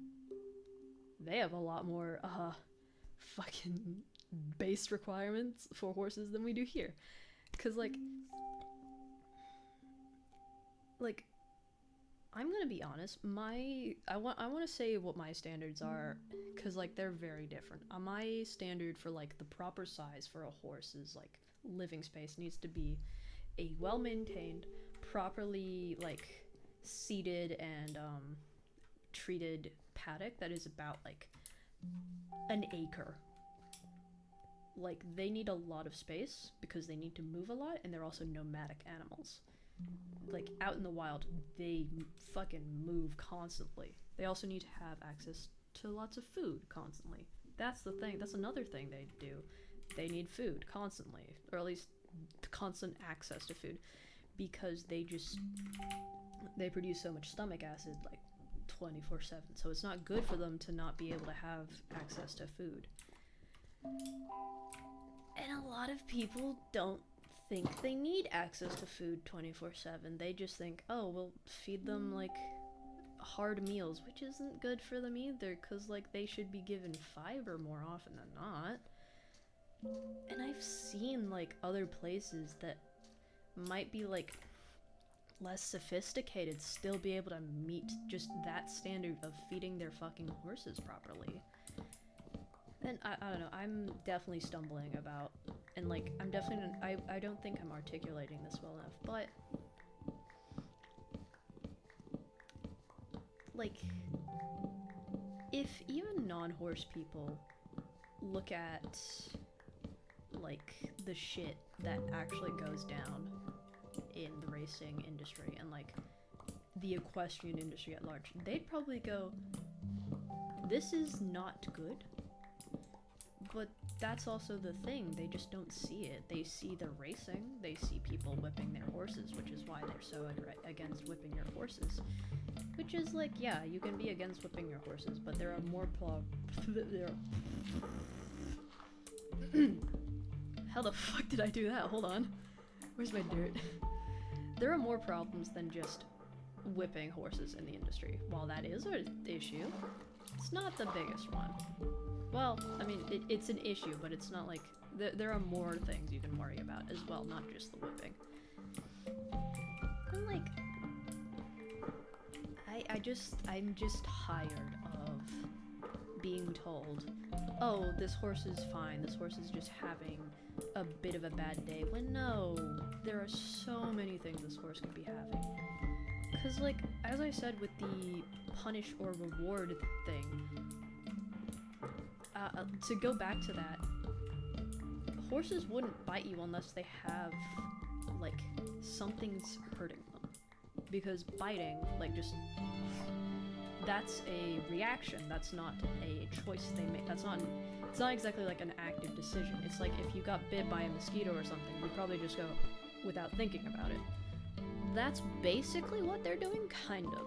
they have a lot more fucking base requirements for horses than we do here. Cause like I'm gonna be honest, I want to say what my standards are, cause like they're very different. My standard for like the proper size for a horse is like living space needs to be a well-maintained, properly like seated and treated paddock that is about like an acre. Like they need a lot of space because they need to move a lot, and they're also nomadic animals. Like out in the wild, they fucking move constantly. They also need to have access to lots of food constantly. That's the thing. That's another thing they do. They need food constantly, or at least constant access to food, because they produce so much stomach acid like 24/7. So it's not good for them to not be able to have access to food. And a lot of people don't think they need access to food 24/7. They just think, oh, we'll feed them like hard meals, which isn't good for them either, because like they should be given fiber more often than not. And I've seen like other places that might be like less sophisticated still be able to meet just that standard of feeding their fucking horses properly. And I don't know, I'm definitely stumbling about, and like, I'm definitely, I don't think I'm articulating this well enough, but, like, if even non-horse people look at, like, the shit that actually goes down in the racing industry and, like, the equestrian industry at large, they'd probably go, this is not good. But that's also the thing, they just don't see it. They see the racing, they see people whipping their horses, which is why they're so against whipping your horses. Which is like, yeah, you can be against whipping your horses, but there are more How the fuck did I do that? Hold on. Where's my dirt? There are more problems than just whipping horses in the industry. While that is an issue, it's not the biggest one. Well, I mean, it's an issue, but it's not like... There are more things you can worry about as well, not just the whipping. And, like... I'm just tired of being told, oh, this horse is fine, this horse is just having a bit of a bad day, when no, there are so many things this horse could be having. Because, like, as I said with the punish or reward thing, to go back to that, horses wouldn't bite you unless they have, like, something's hurting them. Because biting, like, just... that's a reaction, that's not a choice they make, it's not exactly like an active decision. It's like if you got bit by a mosquito or something, you'd probably just go without thinking about it. That's basically what they're doing, kind of.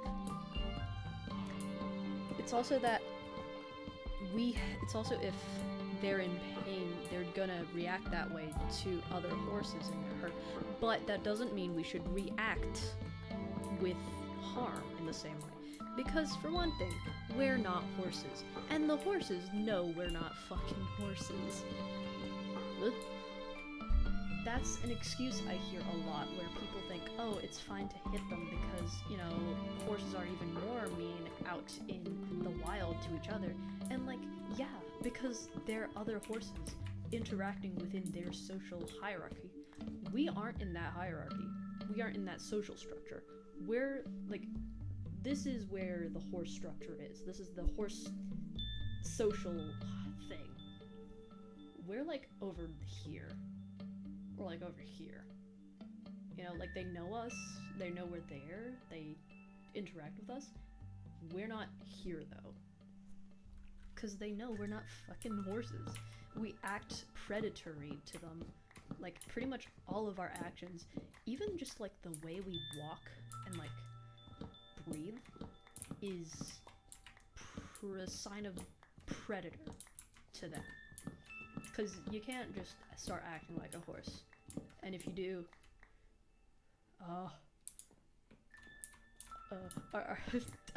It's also that it's also if they're in pain, they're gonna react that way to other horses in their hurt. But that doesn't mean we should react with harm in the same way. Because for one thing, we're not horses. And the horses know we're not fucking horses. Ugh. That's an excuse I hear a lot, where people think, oh, it's fine to hit them because, you know, horses are even more mean out in the wild to each other. And, like, yeah, because they're other horses interacting within their social hierarchy. We aren't in that hierarchy. We aren't in that social structure. We're, like, this is where the horse structure is. This is the horse social thing. We're, like, over here. Or, like, over here. You know, like, they know us, they know we're there, they interact with us. We're not here, though. Because they know we're not fucking horses. We act predatory to them. Like, pretty much all of our actions, even just, like, the way we walk and, like, breathe, is a sign of predator to them. Because you can't just start acting like a horse. And if you do... I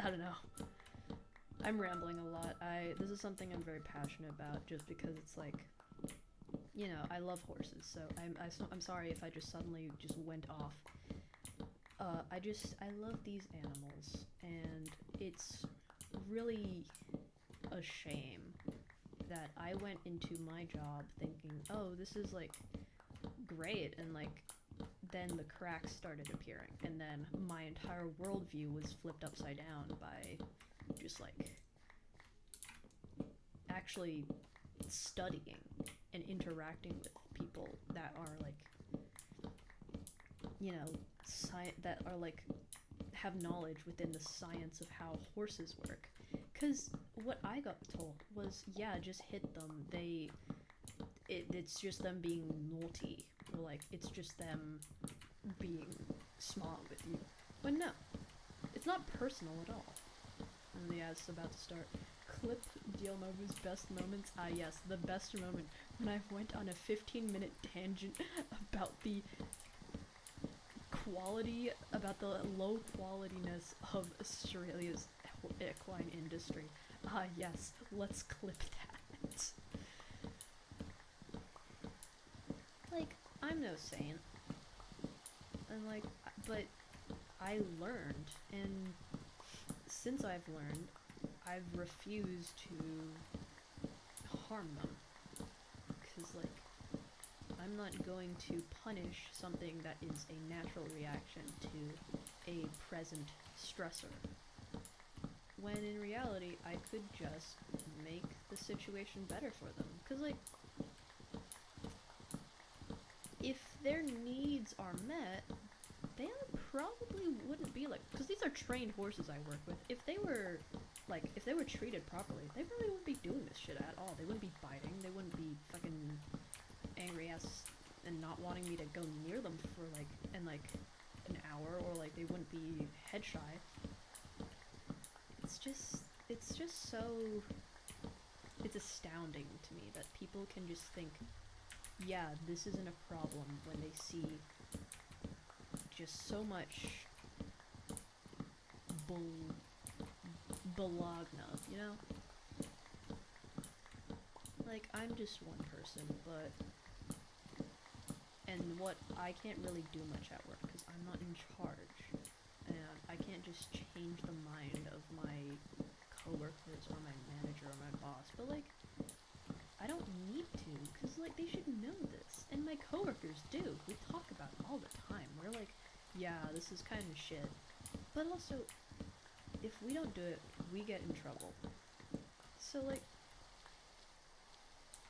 don't know. I'm rambling a lot. This is something I'm very passionate about, just because it's like... You know, I love horses, so I'm sorry if I just suddenly just went off. I love these animals, and it's really a shame that I went into my job thinking, oh, this is, like, great, and, like, then the cracks started appearing, and then my entire worldview was flipped upside down by just, like, actually studying and interacting with people that are, like, you know, that are, like, have knowledge within the science of how horses work. Because what I got told was, yeah, just hit them. It's just them being naughty. Or, like, it's just them being smart with you. But no, it's not personal at all. And yeah, it's about to start. Clip Dielnova's best moments. Ah, yes, the best moment when I went on a 15-minute tangent about the quality, about the low qualityness of Australia's equine industry. Ah, yes, let's clip that. Like, I'm no saint. And, like, but I learned, and since I've learned, I've refused to harm them. Because, like, I'm not going to punish something that is a natural reaction to a present stressor. When in reality, I could just make the situation better for them. Because, like, if their needs are met, they probably wouldn't be like, because these are trained horses I work with. If they were, like, if they were treated properly, they probably wouldn't be doing this shit at all. They wouldn't be biting. They wouldn't be fucking angry ass and not wanting me to go near them for like an hour, or like they wouldn't be head shy. It's just so, it's astounding to me that people can just think, yeah, this isn't a problem, when they see just so much bologna, you know? Like, I'm just one person, but, and what, I can't really do much at work, because I'm not in charge, and I can't just change the mind of my coworkers, or my manager, or my boss, but, like, I don't need to, because, like, they should know this, and my coworkers do. We talk about it all the time. We're like, yeah, this is kind of shit, but also, if we don't do it, we get in trouble. So, like,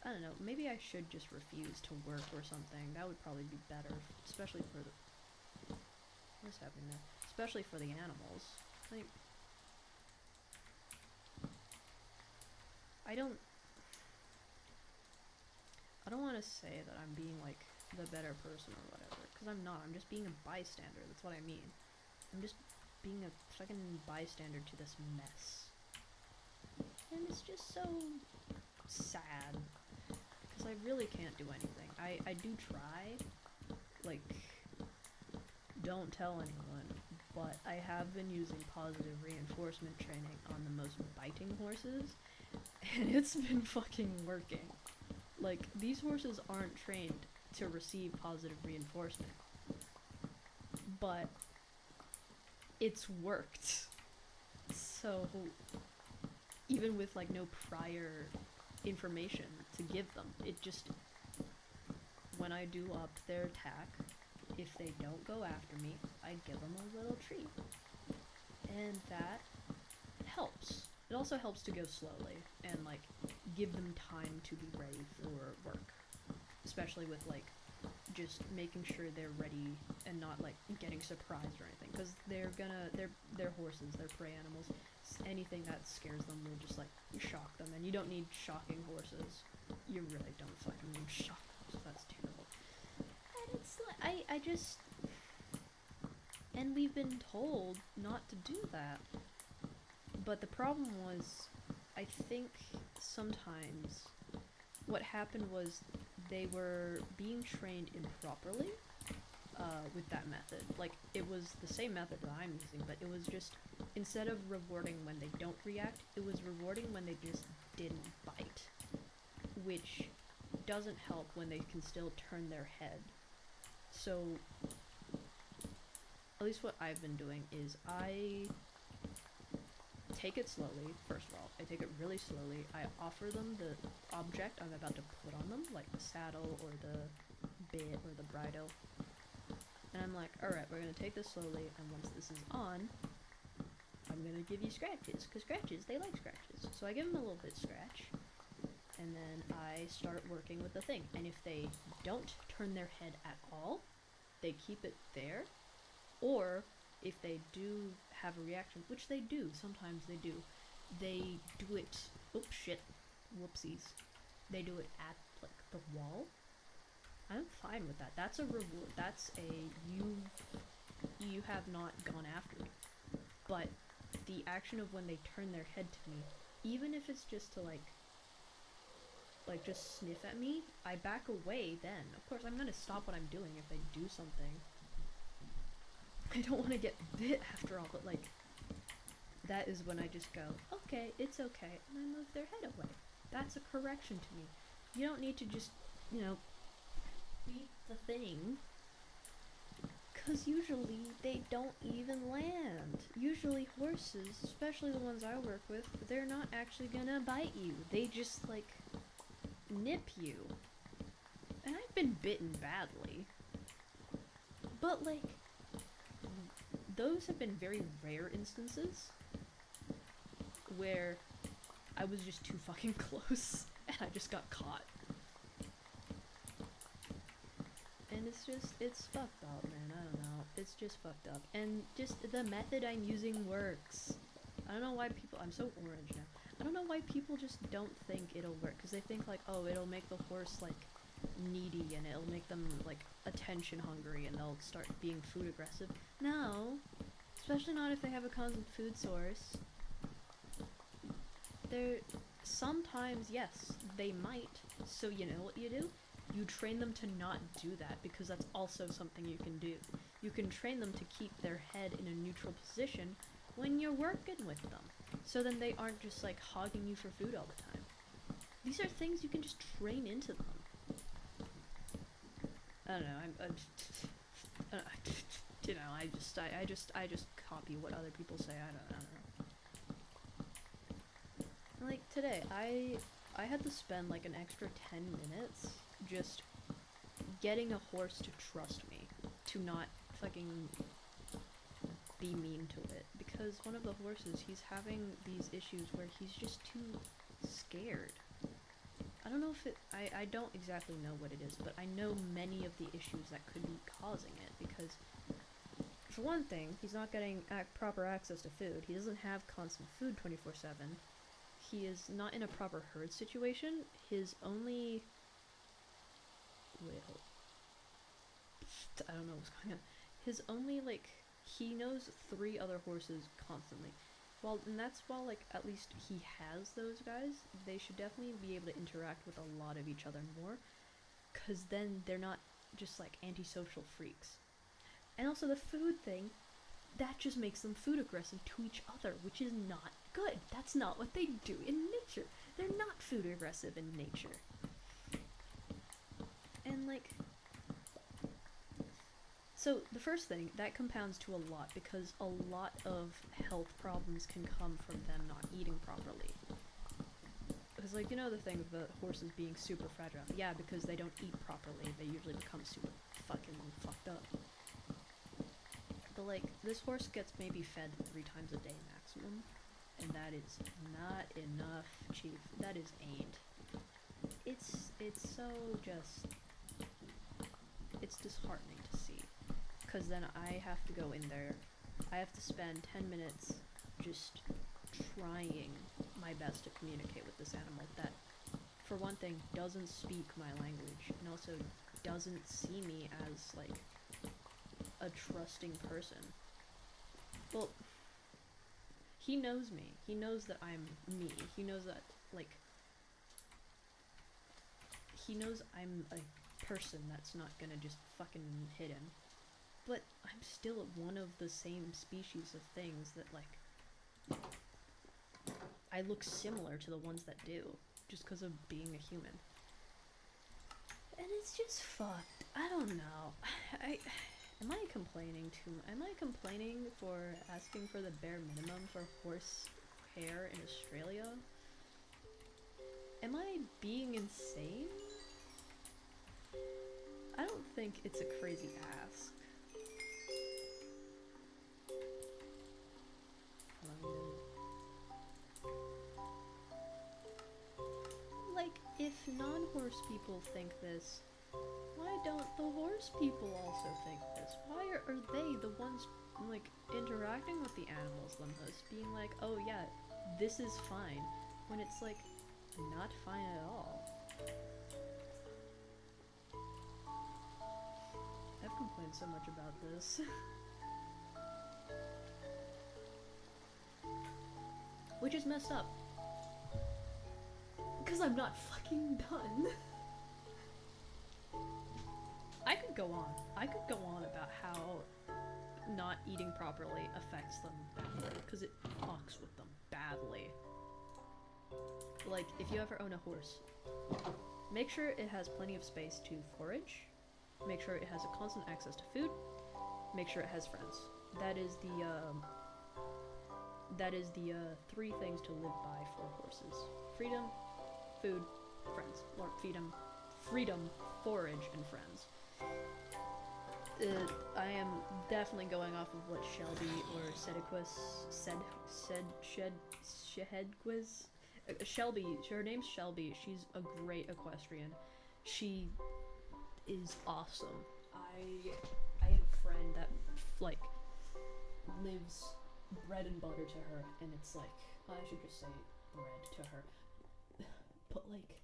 I don't know, maybe I should just refuse to work or something. That would probably be better, especially for the, what's happening there? Especially for the animals. Like, I don't want to say that I'm being, like, the better person or whatever, because I'm not. I'm just being a bystander. That's what I mean. I'm just being a fucking bystander to this mess. And it's just so sad, because I really can't do anything. I do try, like, don't tell anyone, but I have been using positive reinforcement training on the most biting horses, and it's been fucking working. Like, these horses aren't trained to receive positive reinforcement, but it's worked. So, even with, like, no prior information to give them, it just, when I do up their attack, if they don't go after me, I give them a little treat. And that helps. It also helps to go slowly, and, like, give them time to be ready for work. Especially with, like, just making sure they're ready and not, like, getting surprised or anything. Because they're horses, they're prey animals. Anything that scares them will just, like, shock them. And you don't need shocking horses. You really don't fucking need shocking horses. That's terrible. And it's like, I just... And we've been told not to do that. But the problem was, I think sometimes what happened was they were being trained improperly with that method. Like, it was the same method that I'm using, but it was just, instead of rewarding when they don't react, it was rewarding when they just didn't bite. Which doesn't help when they can still turn their head. So, at least what I've been doing is I take it slowly. First of all, I take it really slowly. I offer them the object I'm about to put on them, like the saddle or the bit or the bridle. And I'm like, alright, we're gonna take this slowly, and once this is on, I'm gonna give you scratches, because scratches, they like scratches. So I give them a little bit scratch, and then I start working with the thing. And if they don't turn their head at all, they keep it there, or if they do have a reaction, which they do, sometimes they do it, oh shit, whoopsies, they do it at, like, the wall. I'm fine with that. That's a reward. That's a, you have not gone after me. But the action of when they turn their head to me, even if it's just to, like just sniff at me, I back away then. Of course, I'm gonna stop what I'm doing if they do something. I don't want to get bit after all, but, like, that is when I just go, okay, it's okay, and I move their head away. That's a correction to me. You don't need to just, you know, beat the thing, Because usually they don't even land. Usually horses, especially the ones I work with, they're not actually gonna bite you. They just, like, nip you. And I've been bitten badly. But, like, those have been very rare instances where I was just too fucking close and I just got caught. And it's fucked up, man. I don't know. It's just fucked up. And just the method I'm using works. I don't know why people, I'm so orange now. I don't know why people just don't think it'll work. Because they think, like, oh, it'll make the horse, like, needy and it'll make them, like, attention hungry and they'll start being food aggressive. No. Especially not if they have a constant food source. Sometimes, yes, they might. So you know what you do? You train them to not do that, because that's also something you can do. You can train them to keep their head in a neutral position when you're working with them. So then they aren't just, like, hogging you for food all the time. These are things you can just train into them. I don't know, you know, I just copy what other people say. I don't know. Like, today, I had to spend, like, an extra 10 minutes just getting a horse to trust me, to not fucking be mean to it, because one of the horses, he's having these issues where he's just too scared. I don't know if I don't exactly know what it is, but I know many of the issues that could be causing it, because for one thing, he's not getting proper access to food. He doesn't have constant food 24/7. He is not in a proper herd situation. His only... Wait, hold. I don't know what's going on. His only, like, he knows 3 other horses constantly. And that's while, like, at least he has those guys, they should definitely be able to interact with a lot of each other more, because then they're not just, like, antisocial freaks. And also the food thing, that just makes them food aggressive to each other, which is not good. That's not what they do in nature. They're not food aggressive in nature. And, like, so the first thing, that compounds to a lot, because a lot of health problems can come from them not eating properly. Because, like, you know the thing with the horses being super fragile? Yeah, because they don't eat properly, they usually become super fucking fucked up. But, like, this horse gets maybe fed 3 times a day maximum, and that is not enough, chief. That is ain't. It's so just... It's disheartening to see. Because then I have to go in there, I have to spend 10 minutes just trying my best to communicate with this animal that, for one thing, doesn't speak my language, and also doesn't see me as, like, a trusting person. Well, he knows me. He knows that I'm me. He knows that, like, he knows I'm a person that's not gonna just fucking hit him. But I'm still one of the same species of things that, like, I look similar to the ones that do, just because of being a human. And it's just fucked. I don't know. Am I complaining am I complaining for asking for the bare minimum for horse hair in Australia? Am I being insane? I don't think it's a crazy ask. Like, if non-horse people think this, why don't the horse people also think this? Why are they the ones, like, interacting with the animals the most, being like, oh yeah, this is fine, when it's, like, not fine at all? I've complained so much about this. Which is messed up. Because I'm not fucking done. I could go on. I could go on about how not eating properly affects them badly, because it fucks with them badly. Like, if you ever own a horse, make sure it has plenty of space to forage, make sure it has a constant access to food, make sure it has friends. That is the 3 things to live by for horses: freedom, food, friends. Or freedom, forage, and friends. I am definitely going off of what Shelby or Shehedquiz. Shelby, her name's Shelby. She's a great equestrian. She is awesome. I have a friend that like lives bread and butter to her, and it's like, I should just say bread to her. But like,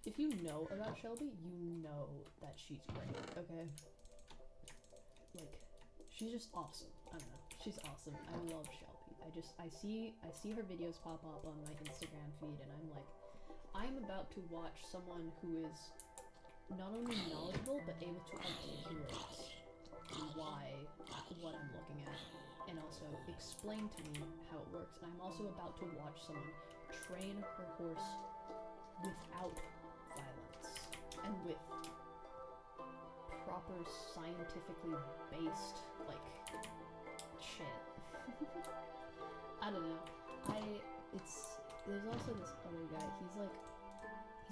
if you know about Shelby, you know that she's great, okay? Like, she's just awesome. I don't know. She's awesome. I love Shelby. I see her videos pop up on my Instagram feed, and I'm like, I'm about to watch someone who is not only knowledgeable, but able to articulate what I'm looking at, and also explain to me how it works. And I'm also about to watch someone train her horse without violence and with proper scientifically based like shit. I don't know. There's also this other guy. He's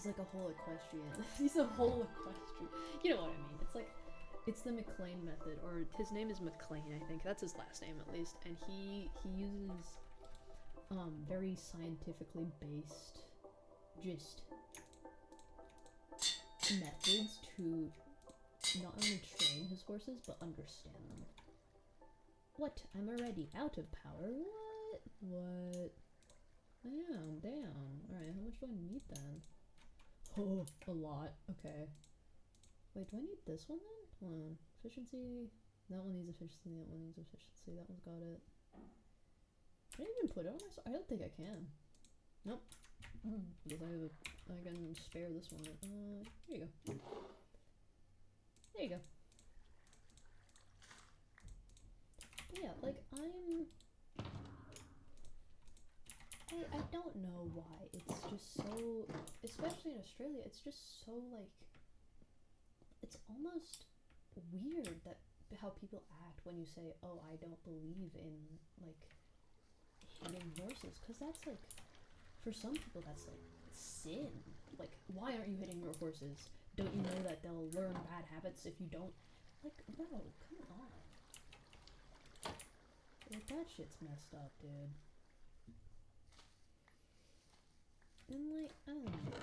like a whole equestrian. He's a whole equestrian. You know what I mean? It's the McLean method, or his name is McLean, I think. That's his last name at least. And he uses very scientifically based just methods to not only train his horses but understand them. What? I'm already out of power? What? I am down. Alright, how much do I need then? Oh, a lot. Okay. Wait, do I need this one then? Hold on. Efficiency. That one needs efficiency. That one needs efficiency. That one's got it. Can I even put it on myself? I don't think I can. Nope. Because I can spare this one. There you go. There you go. But yeah, like I don't know why. It's just so, especially in Australia, it's just so like, it's almost weird that how people act when you say, oh, I don't believe in like hitting horses, because that's like, for some people that's like sin. Like, why aren't you hitting your horses? Don't you know that they'll learn bad habits if you don't? Like, bro, come on. Like, that shit's messed up, dude. And like, I don't know.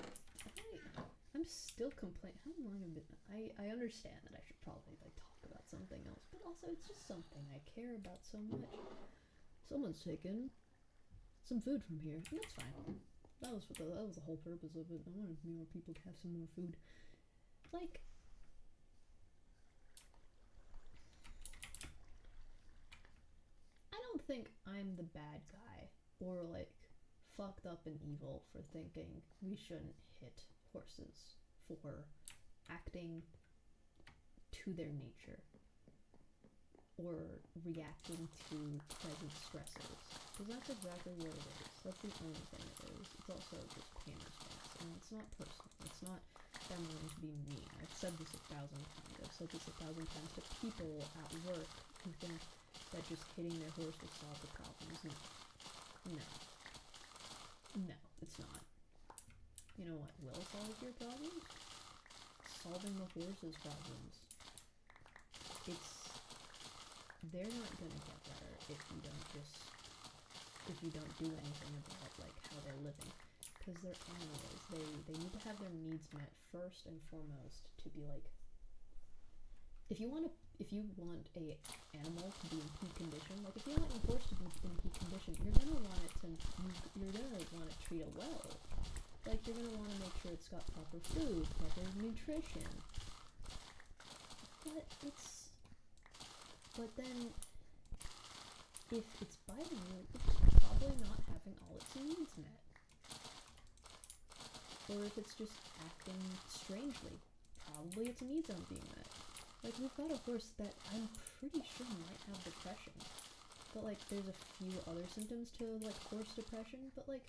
I'm still complaining. How long have I been? I understand that I should probably like talk about something else, but also it's just something I care about so much. Someone's taken some food from here, and that's fine. That was the whole purpose of it. I wanted more people to have some more food. Like, I don't think I'm the bad guy or like fucked up and evil for thinking we shouldn't hit horses for acting to their nature or reacting to present stressors, because that's exactly what it is. That's the only thing it is. It's also just pain response, and it's not personal. It's not them wanting to be mean. I've said this 1,000 times. I've said this 1,000 times to people at work who think that just hitting their horse will solve the problems. No, it's not. You know what will solve your problems? Solving the horse's problems. They're not gonna get better if you don't do anything about like how they're living, because they're animals. They need to have their needs met first and foremost to be like, if you want a animal to be in peak condition, like if you want your horse to be in peak condition, you're gonna want to treat it well. Like, you're gonna want to make sure it's got proper food, proper nutrition. But then, if it's biting you, it's probably not having all its needs met. Or if it's just acting strangely, probably its needs aren't being met. Like, we've got a horse that I'm pretty sure might have depression. But, like, there's a few other symptoms to, like, horse depression, but, like,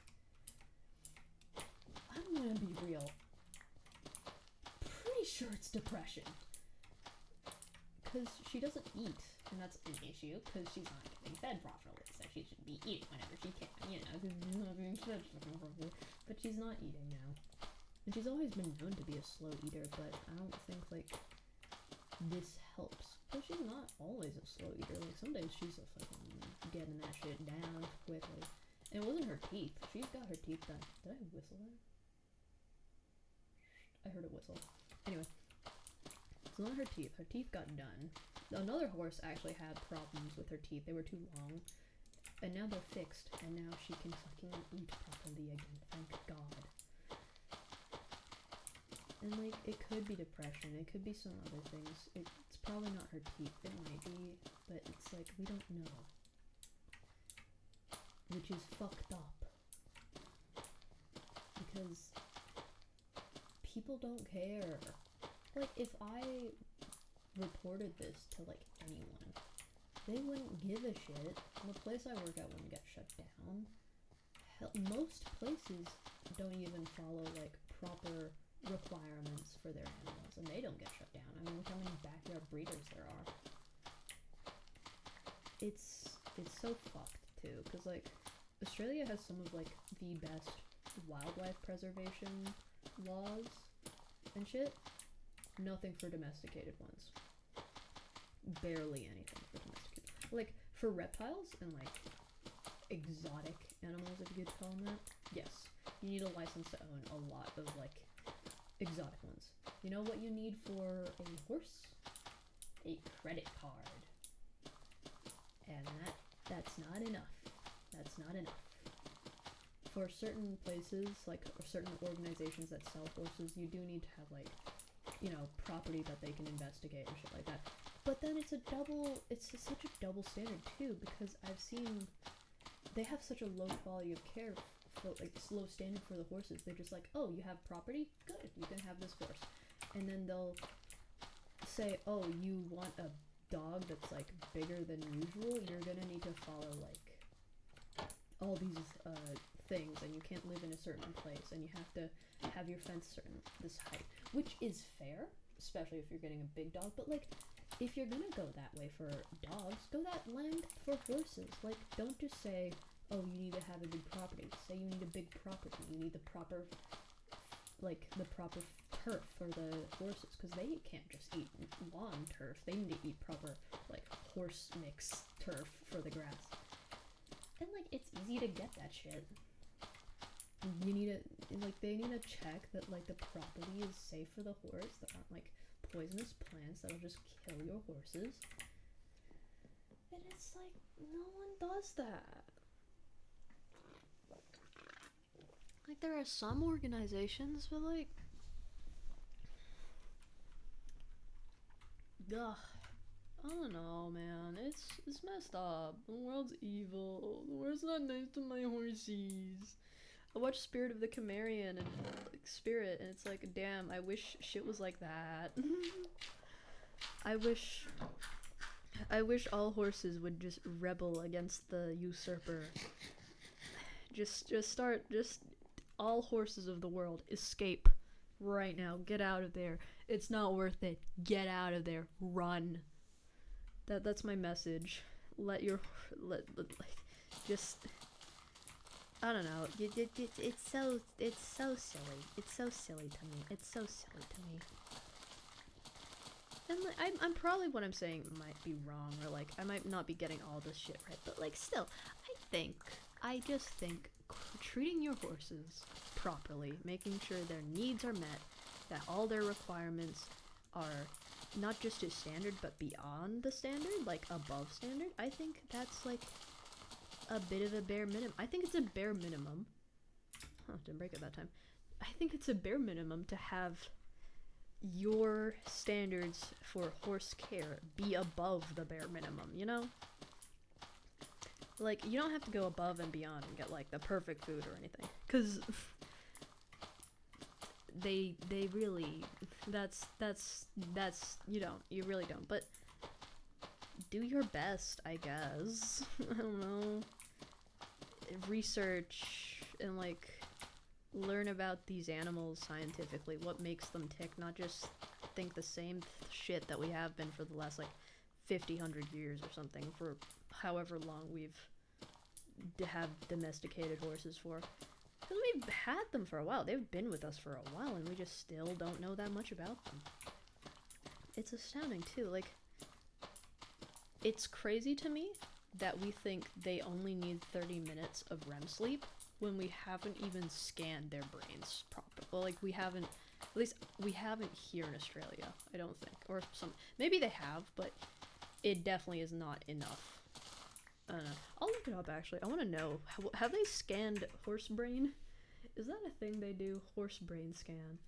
I'm gonna be real. Pretty sure it's depression. because she doesn't eat, and that's an issue because she's not getting fed properly. So she should be eating whenever she can, you know, because she's not being fed properly. But she's not eating now, and she's always been known to be a slow eater. But I don't think like this helps. But she's not always a slow eater. Like some days she's a fucking getting that shit down quickly. And it wasn't her teeth. She's got her teeth done. Did I whistle that? I heard a whistle. Anyway. It's not her teeth. Her teeth got done. Another horse actually had problems with her teeth. They were too long. And now they're fixed. And now she can fucking eat properly again. Thank God. And like, it could be depression. It could be some other things. It's probably not her teeth. It might be. But it's like, we don't know. Which is fucked up. Because people don't care. Like, if I reported this to, like, anyone, they wouldn't give a shit. The place I work at wouldn't get shut down. Hell, most places don't even follow, like, proper requirements for their animals, and they don't get shut down. I mean, look how many backyard breeders there are. It's so fucked, too, because, like, Australia has some of, like, the best wildlife preservation laws and shit. Nothing for domesticated ones. Barely anything for domesticated. Like, for reptiles and, like, exotic animals, if you could call them that, yes. You need a license to own a lot of, like, exotic ones. You know what you need for a horse? A credit card. And that's not enough. That's not enough. For certain places, like, or certain organizations that sell horses, you do need to have, like, you know, property that they can investigate and shit like that. But then it's such a double standard too, because I've seen they have such a low quality of care for, like, low standard for the horses. They're just like, oh, you have property? Good, you can have this horse. And then they'll say, oh, you want a dog that's, like, bigger than usual? You're gonna need to follow, like, all these, things, and you can't live in a certain place, and you have to have your fence this height, which is fair, especially if you're getting a big dog. But like, if you're gonna go that way for dogs, go that length for horses. Like, don't just say, oh, you need to have a big property. Say you need a big property. You need the proper, like, the proper turf for the horses, because they can't just eat lawn turf. They need to eat proper, like, horse mix turf for the grass. And like, it's easy to get that shit. You need to, like, they need to check that, like, the property is safe for the horse. There aren't, like, poisonous plants that'll just kill your horses. And it's like, no one does that. Like, there are some organizations, but like, ugh, I don't know, man. It's messed up. The world's evil. The world's not nice to my horsies. I watched Spirit of the Cimmerian and like, Spirit, and it's like, damn, I wish shit was like that. I wish all horses would just rebel against the usurper. Just all horses of the world, escape right now. Get out of there. It's not worth it. Get out of there. Run. That's my message. Just, I don't know. It's so silly. It's so silly to me. It's so silly to me. And like, I'm probably what I'm saying might be wrong, or like I might not be getting all this shit right, but like still, I just think treating your horses properly, making sure their needs are met, that all their requirements are not just to standard but beyond the standard, like above standard, I think that's like a bit of a bare minimum. I think it's a bare minimum. Didn't break it that time. I think it's a bare minimum to have your standards for horse care be above the bare minimum, you know? Like, you don't have to go above and beyond and get like the perfect food or anything, because they really, that's you really don't, but do your best, I guess. I don't know, research and like learn about these animals scientifically, what makes them tick, not just think the same shit that we have been for the last like 50, 100 years or something, for however long we've have domesticated horses for. Because we've had them for a while. They've been with us for a while, and we just still don't know that much about them. It's astounding, too. Like, it's crazy to me that we think they only need 30 minutes of REM sleep when we haven't even scanned their brains properly. Well, like, we haven't, at least we haven't here in Australia, I don't think. Or some, maybe they have, but it definitely is not enough. I don't know. I'll look it up, actually. I want to know, have they scanned horse brain? Is that a thing they do? Horse brain scan.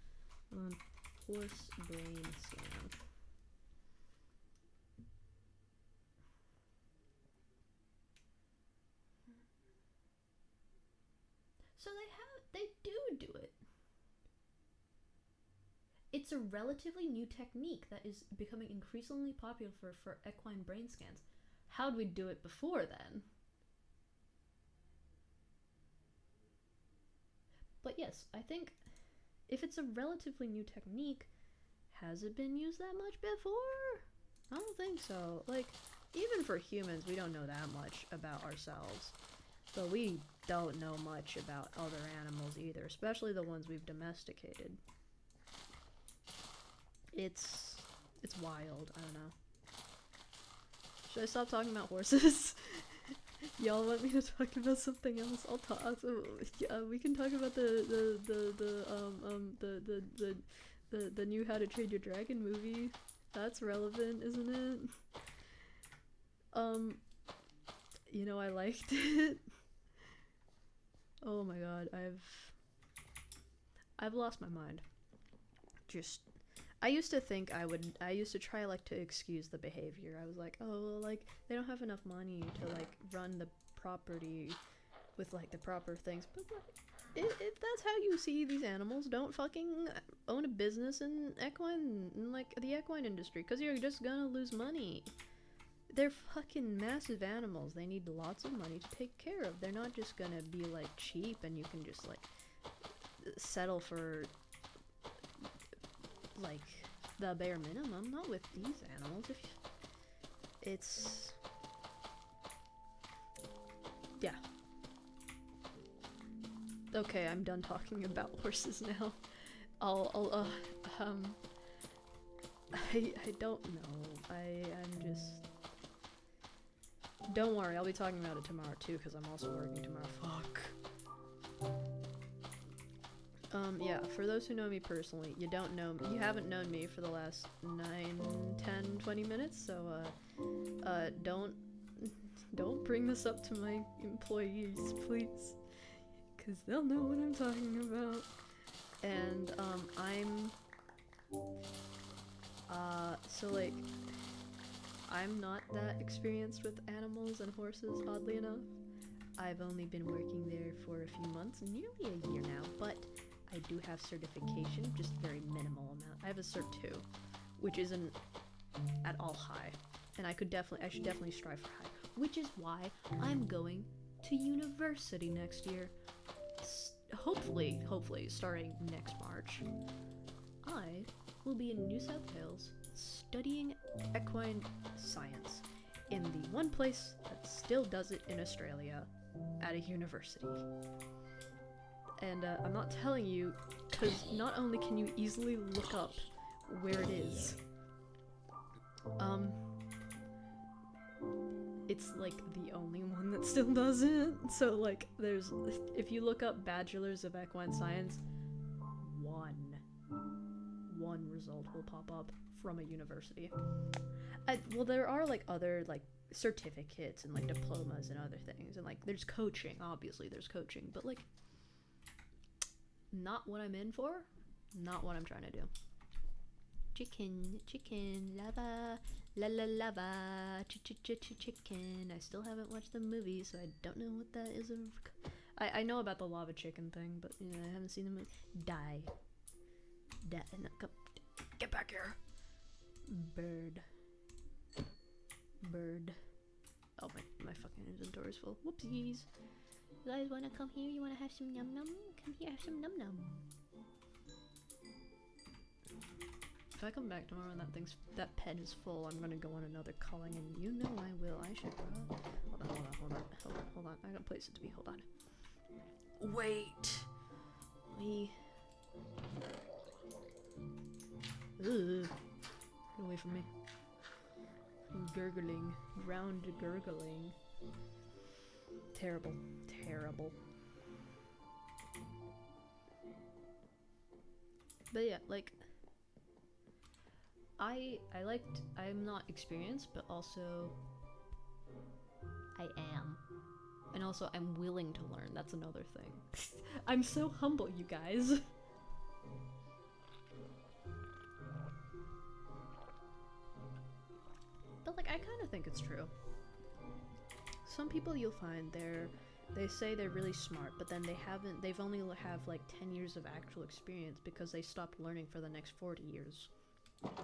Horse brain scan. So they do it. It's a relatively new technique that is becoming increasingly popular for equine brain scans. How'd we do it before then? But yes, I think if it's a relatively new technique, has it been used that much before? I don't think so. Like, even for humans, we don't know that much about ourselves. But we don't know much about other animals either, especially the ones we've domesticated. It's wild. I don't know. Should I stop talking about horses? Y'all want me to talk about something else? I'll talk. We can talk about the new How to Train Your Dragon movie. That's relevant, isn't it? I liked it. Oh my god, I've lost my mind. I used to think I used to try like to excuse the behavior. I was like, oh, well, like they don't have enough money to like run the property with like the proper things. But if that's how you see these animals, don't fucking own a business in like the equine industry, because you're just gonna lose money. They're fucking massive animals. They need lots of money to take care of. They're not just gonna be like cheap and you can just like settle for like the bare minimum. Not with these animals. Yeah. Okay, I'm done talking about horses now. I don't know. I'm just. Don't worry, I'll be talking about it tomorrow too, because I'm also working tomorrow. Fuck. Yeah, for those who know me personally, you haven't known me for the last 9, 10, 20 minutes, so, don't bring this up to my employees, please, because they'll know what I'm talking about. And, I'm not that experienced with animals and horses, oddly enough. I've only been working there for a few months, nearly a year now, but I do have certification, just very minimal amount. I have a Cert 2, which isn't at all high, and I should definitely strive for high, which is why I'm going to university next year. Hopefully, starting next March. I will be in New South Wales studying equine science in the one place that still does it in Australia, at a university. And I'm not telling you, because not only can you easily look up where it is, it's like the only one that still does it. So like if you look up Bachelors of Equine Science, one result will pop up from a university. Well, there are like other like certificates and like diplomas and other things, and like there's coaching, obviously there's coaching, but like not what I'm in for, not what I'm trying to do. Chicken, lava, lava, chicken. I still haven't watched the movie, so I don't know what that is. I know about the lava chicken thing, but you know, I haven't seen the movie. Die. No, come, get back here. Bird. Oh, my fucking inventory is full. Whoopsies. You guys wanna come here? You wanna have some num num? Come here, have some num num. If I come back tomorrow and that pen is full, I'm gonna go on another calling, and you know I will. I should. Hold on. I got a place it to be. Hold on. Wait. Ugh. Get away from me. Gurgling. Round gurgling. Terrible. But yeah, like, I'm not experienced, but also I am. And also I'm willing to learn, that's another thing. I'm so humble, you guys. But like, I kind of think it's true. Some people you'll find they say they're really smart, but then they've only have like 10 years of actual experience because they stopped learning for the next 40 years.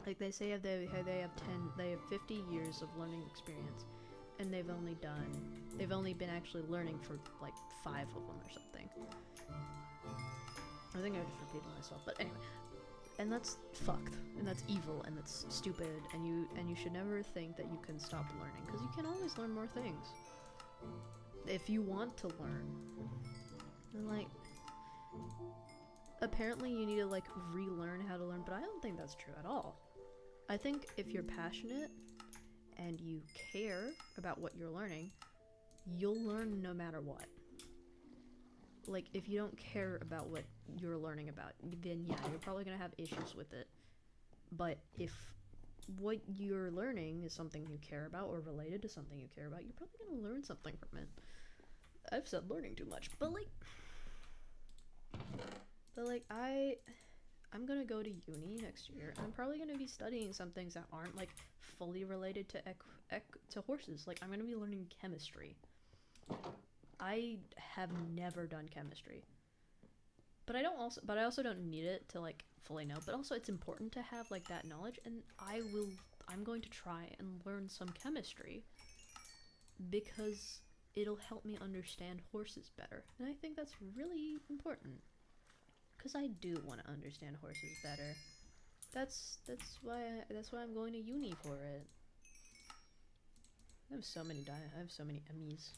Like they say they have 50 years of learning experience, and they've only been actually learning for like 5 of them or something. I think I just repeated myself, but anyway. And that's fucked, and that's evil, and that's stupid, and you should never think that you can stop learning, because you can always learn more things. If you want to learn. And like, apparently you need to like relearn how to learn, but I don't think that's true at all. I think if you're passionate and you care about what you're learning, you'll learn no matter what. Like, if you don't care about what you're learning about, then yeah, you're probably gonna have issues with it. But if what you're learning is something you care about or related to something you care about, you're probably gonna learn something from it. I've said learning too much, but I'm gonna go to uni next year, and I'm probably gonna be studying some things that aren't like fully related to horses. Like, I'm gonna be learning chemistry. I have never done chemistry, but I also don't need it to like fully know. But also, it's important to have like that knowledge, and I'm going to try and learn some chemistry because it'll help me understand horses better, and I think that's really important because I do want to understand horses better. That's why I'm going to uni for it. I have so many Emmys.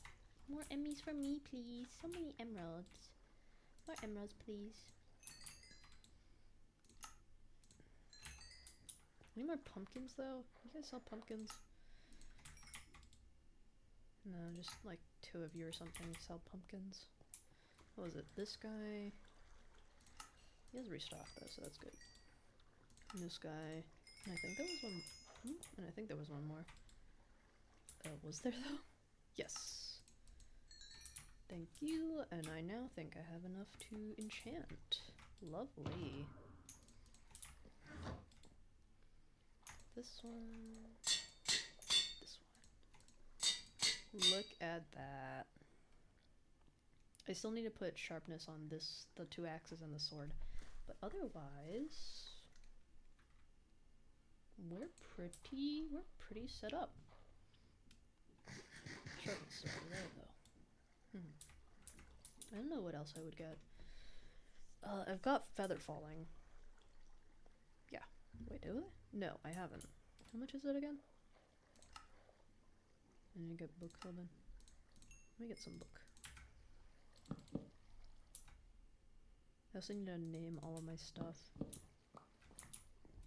More Emmys for me, please. So many emeralds. More emeralds, please. Any more pumpkins, though? You guys sell pumpkins? No, just like 2 of you or something sell pumpkins. What was it? This guy? He has restocked, though, so that's good. And this guy. And I think there was one. And I think there was one more. Was there, though? Yes. Thank you, and I now think I have enough to enchant. Lovely. This one. This one. Look at that. I still need to put sharpness on the 2 axes and the sword. But otherwise, we're pretty set up. Sharpness over there, though. I don't know what else I would get. I've got feather falling. Yeah. Wait, do I? No, I haven't. How much is it again? I need to get book open. Let me get some book. I also need to name all of my stuff.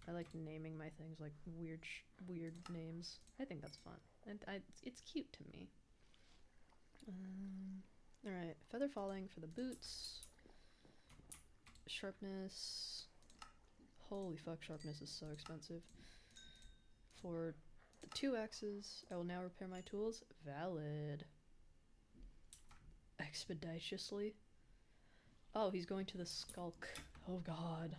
I like naming my things like weird names. I think that's fun. And it's cute to me. Alright, feather falling for the boots. Sharpness. Holy fuck, sharpness is so expensive. For the 2 axes, I will now repair my tools. Valid. Expeditiously. Oh, he's going to the Skulk. Oh god.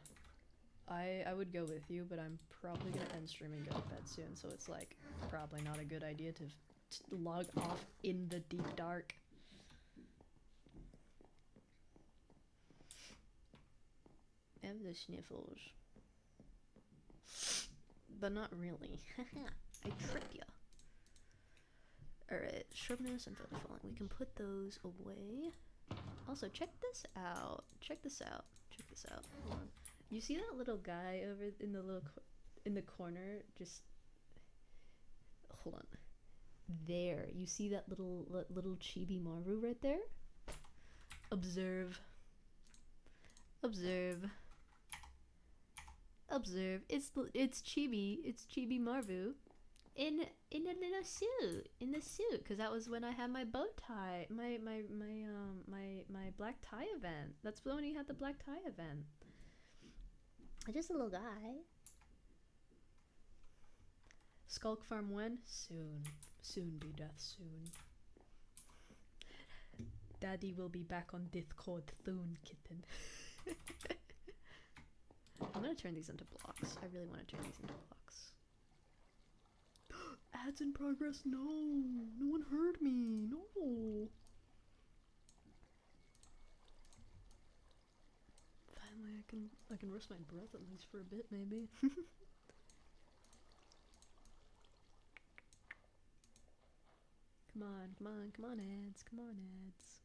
I would go with you, but I'm probably gonna end stream and go to bed soon, so it's like probably not a good idea to log off in the deep dark. I have the sniffles. But not really. I trip ya. Alright, sharpness and feather falling. We can put those away. Also, check this out. Check this out. Hold on. You see that little guy over in the little in the corner, just hold on. There, you see that little chibi Maru right there? Observe. Observe. Observe. It's Chibi. It's Chibi Marvu. In a little suit. In the suit, because that was when I had my bow tie. My black tie event. That's when he had the black tie event. Just a little guy. Skulk Farm when? Soon. Soon, be death soon. Daddy will be back on Discord soon, kitten. I'm gonna turn these into blocks. I really want to turn these into blocks. Ads in progress. No, no one heard me. No. Finally, I can rest my breath at least for a bit, maybe. Come on, come on, come on, ads, come on, ads.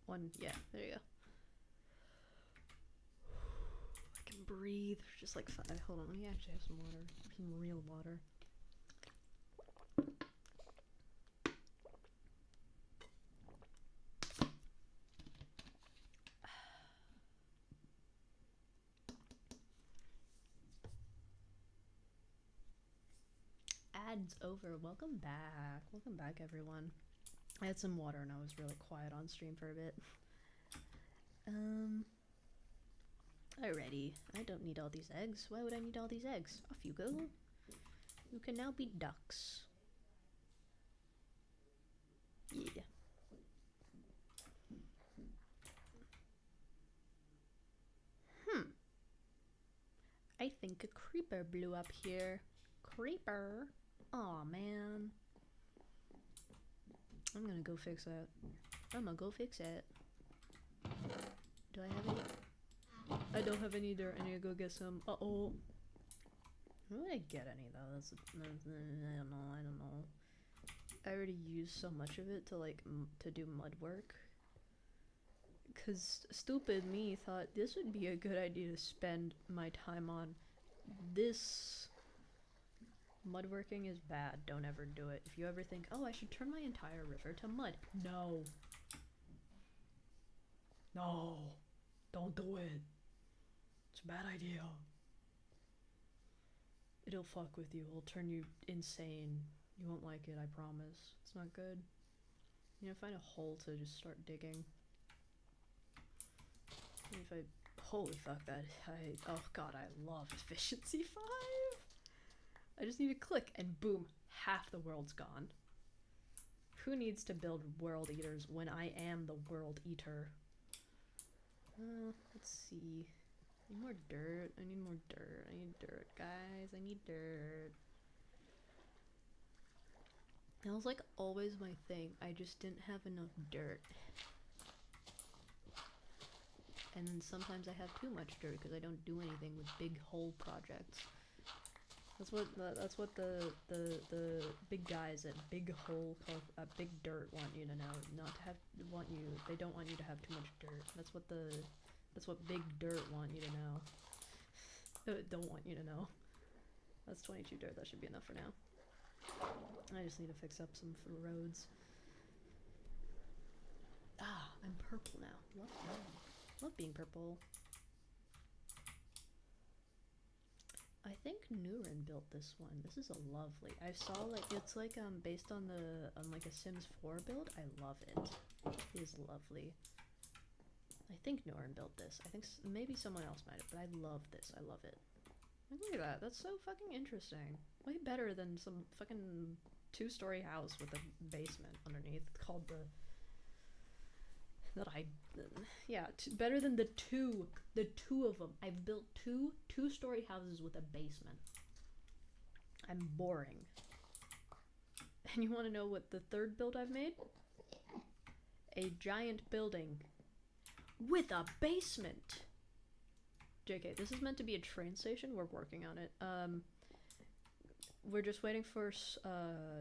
One, yeah, there you go. I can breathe. Just like 5. Hold on, let me actually have some water. Some real water. Ads over. Welcome back. Welcome back, everyone. I had some water and I was really quiet on stream for a bit. Alrighty. I don't need all these eggs. Why would I need all these eggs? Off you go. You can now be ducks. Yeah. I think a creeper blew up here. Creeper? Aw, man. I'm gonna go fix that. I'm gonna go fix it. Do I have any? I don't have any dirt. I need to go get some. Uh-oh. Where would I get any, though? That's I don't know. I already used so much of it to, like, to do mud work. Because stupid me thought this would be a good idea to spend my time on. This mudworking is bad. Don't ever do it. If you ever think, oh, I should turn my entire river to mud. No. No. Don't do it. It's a bad idea. It'll fuck with you. It'll turn you insane. You won't like it, I promise. It's not good. You know, find a hole to just start digging. And if I... Holy fuck, that... oh god, I love efficiency 5! I just need to click and boom, half the world's gone. Who needs to build world eaters when I am the world eater? Let's see. I need more dirt. I need more dirt. I need dirt, guys. I need dirt. That was like always my thing. I just didn't have enough dirt. And then sometimes I have too much dirt because I don't do anything with big hole projects. That's what the big guys at Big Hole Big Dirt want you to know. Not to have they don't want you to have too much dirt. That's what Big Dirt want you to know. Don't want you to know. That's 22 dirt. That should be enough for now. I just need to fix up some roads. Ah, I'm purple now. Love being purple. I think Nuren built this one. This is a lovely. I saw like it's like based on like a Sims 4 build. I love it. It is lovely. I think Nuren built this. I think maybe someone else might have, but I love this. I love it. Like, look at that. That's so fucking interesting. Way better than some fucking 2-story house with a basement underneath called better than the two of them. I've built two-story houses with a basement. I'm boring. And you want to know what the third build I've made? A giant building with a basement. JK, this is meant to be a train station. We're working on it. We're just waiting for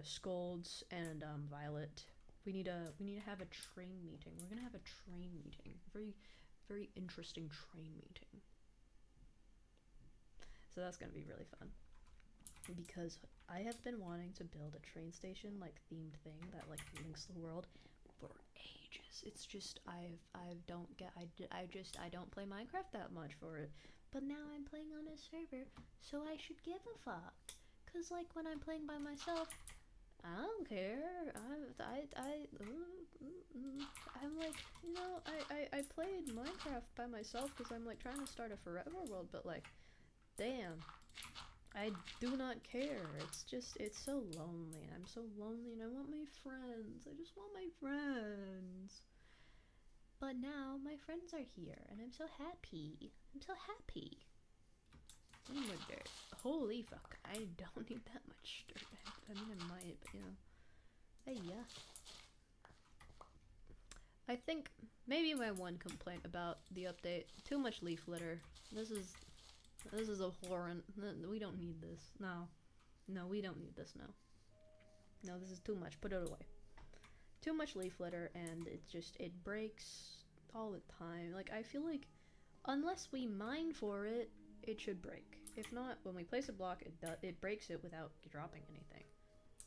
Scolds and Violet. We need to have a train meeting. We're gonna have a train meeting. Very, very interesting train meeting. So that's gonna be really fun. Because I have been wanting to build a train station like themed thing that like links the world for ages. It's just I don't play Minecraft that much for it. But now I'm playing on a server, so I should give a fuck. Cause like when I'm playing by myself, I don't care. I'm like, you know, I played Minecraft by myself because I'm like trying to start a forever world, but like, damn, I do not care. It's so lonely. I'm so lonely and I want my friends. I just want my friends. But now my friends are here and I'm so happy. I'm so happy. Oh my dirt. Holy fuck. I don't need that much dirt. I mean, I might, but you know. Hey, yeah. I think maybe my one complaint about the update, too much leaf litter. This is abhorrent. We don't need this. No, we don't need this now. No, this is too much. Put it away. Too much leaf litter, and it breaks all the time. Like, I feel like unless we mine for it, it should break. If not, when we place a block, it breaks it without dropping anything.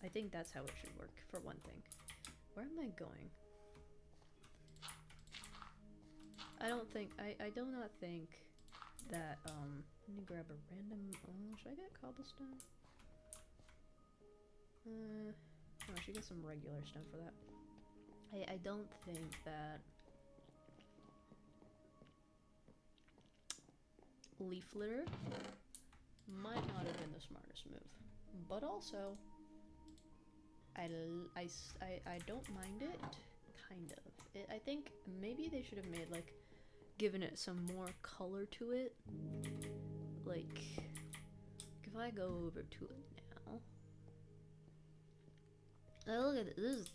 I think that's how it should work, for one thing. Where am I going? I do not think that, let me grab a random, should I get cobblestone? No, I should get some regular stone for that. I don't think that leaf litter might not have been the smartest move, but also I don't mind it, kind of. I think maybe they should have made like given it some more color to it. Like if I go over to it now, oh, look at this.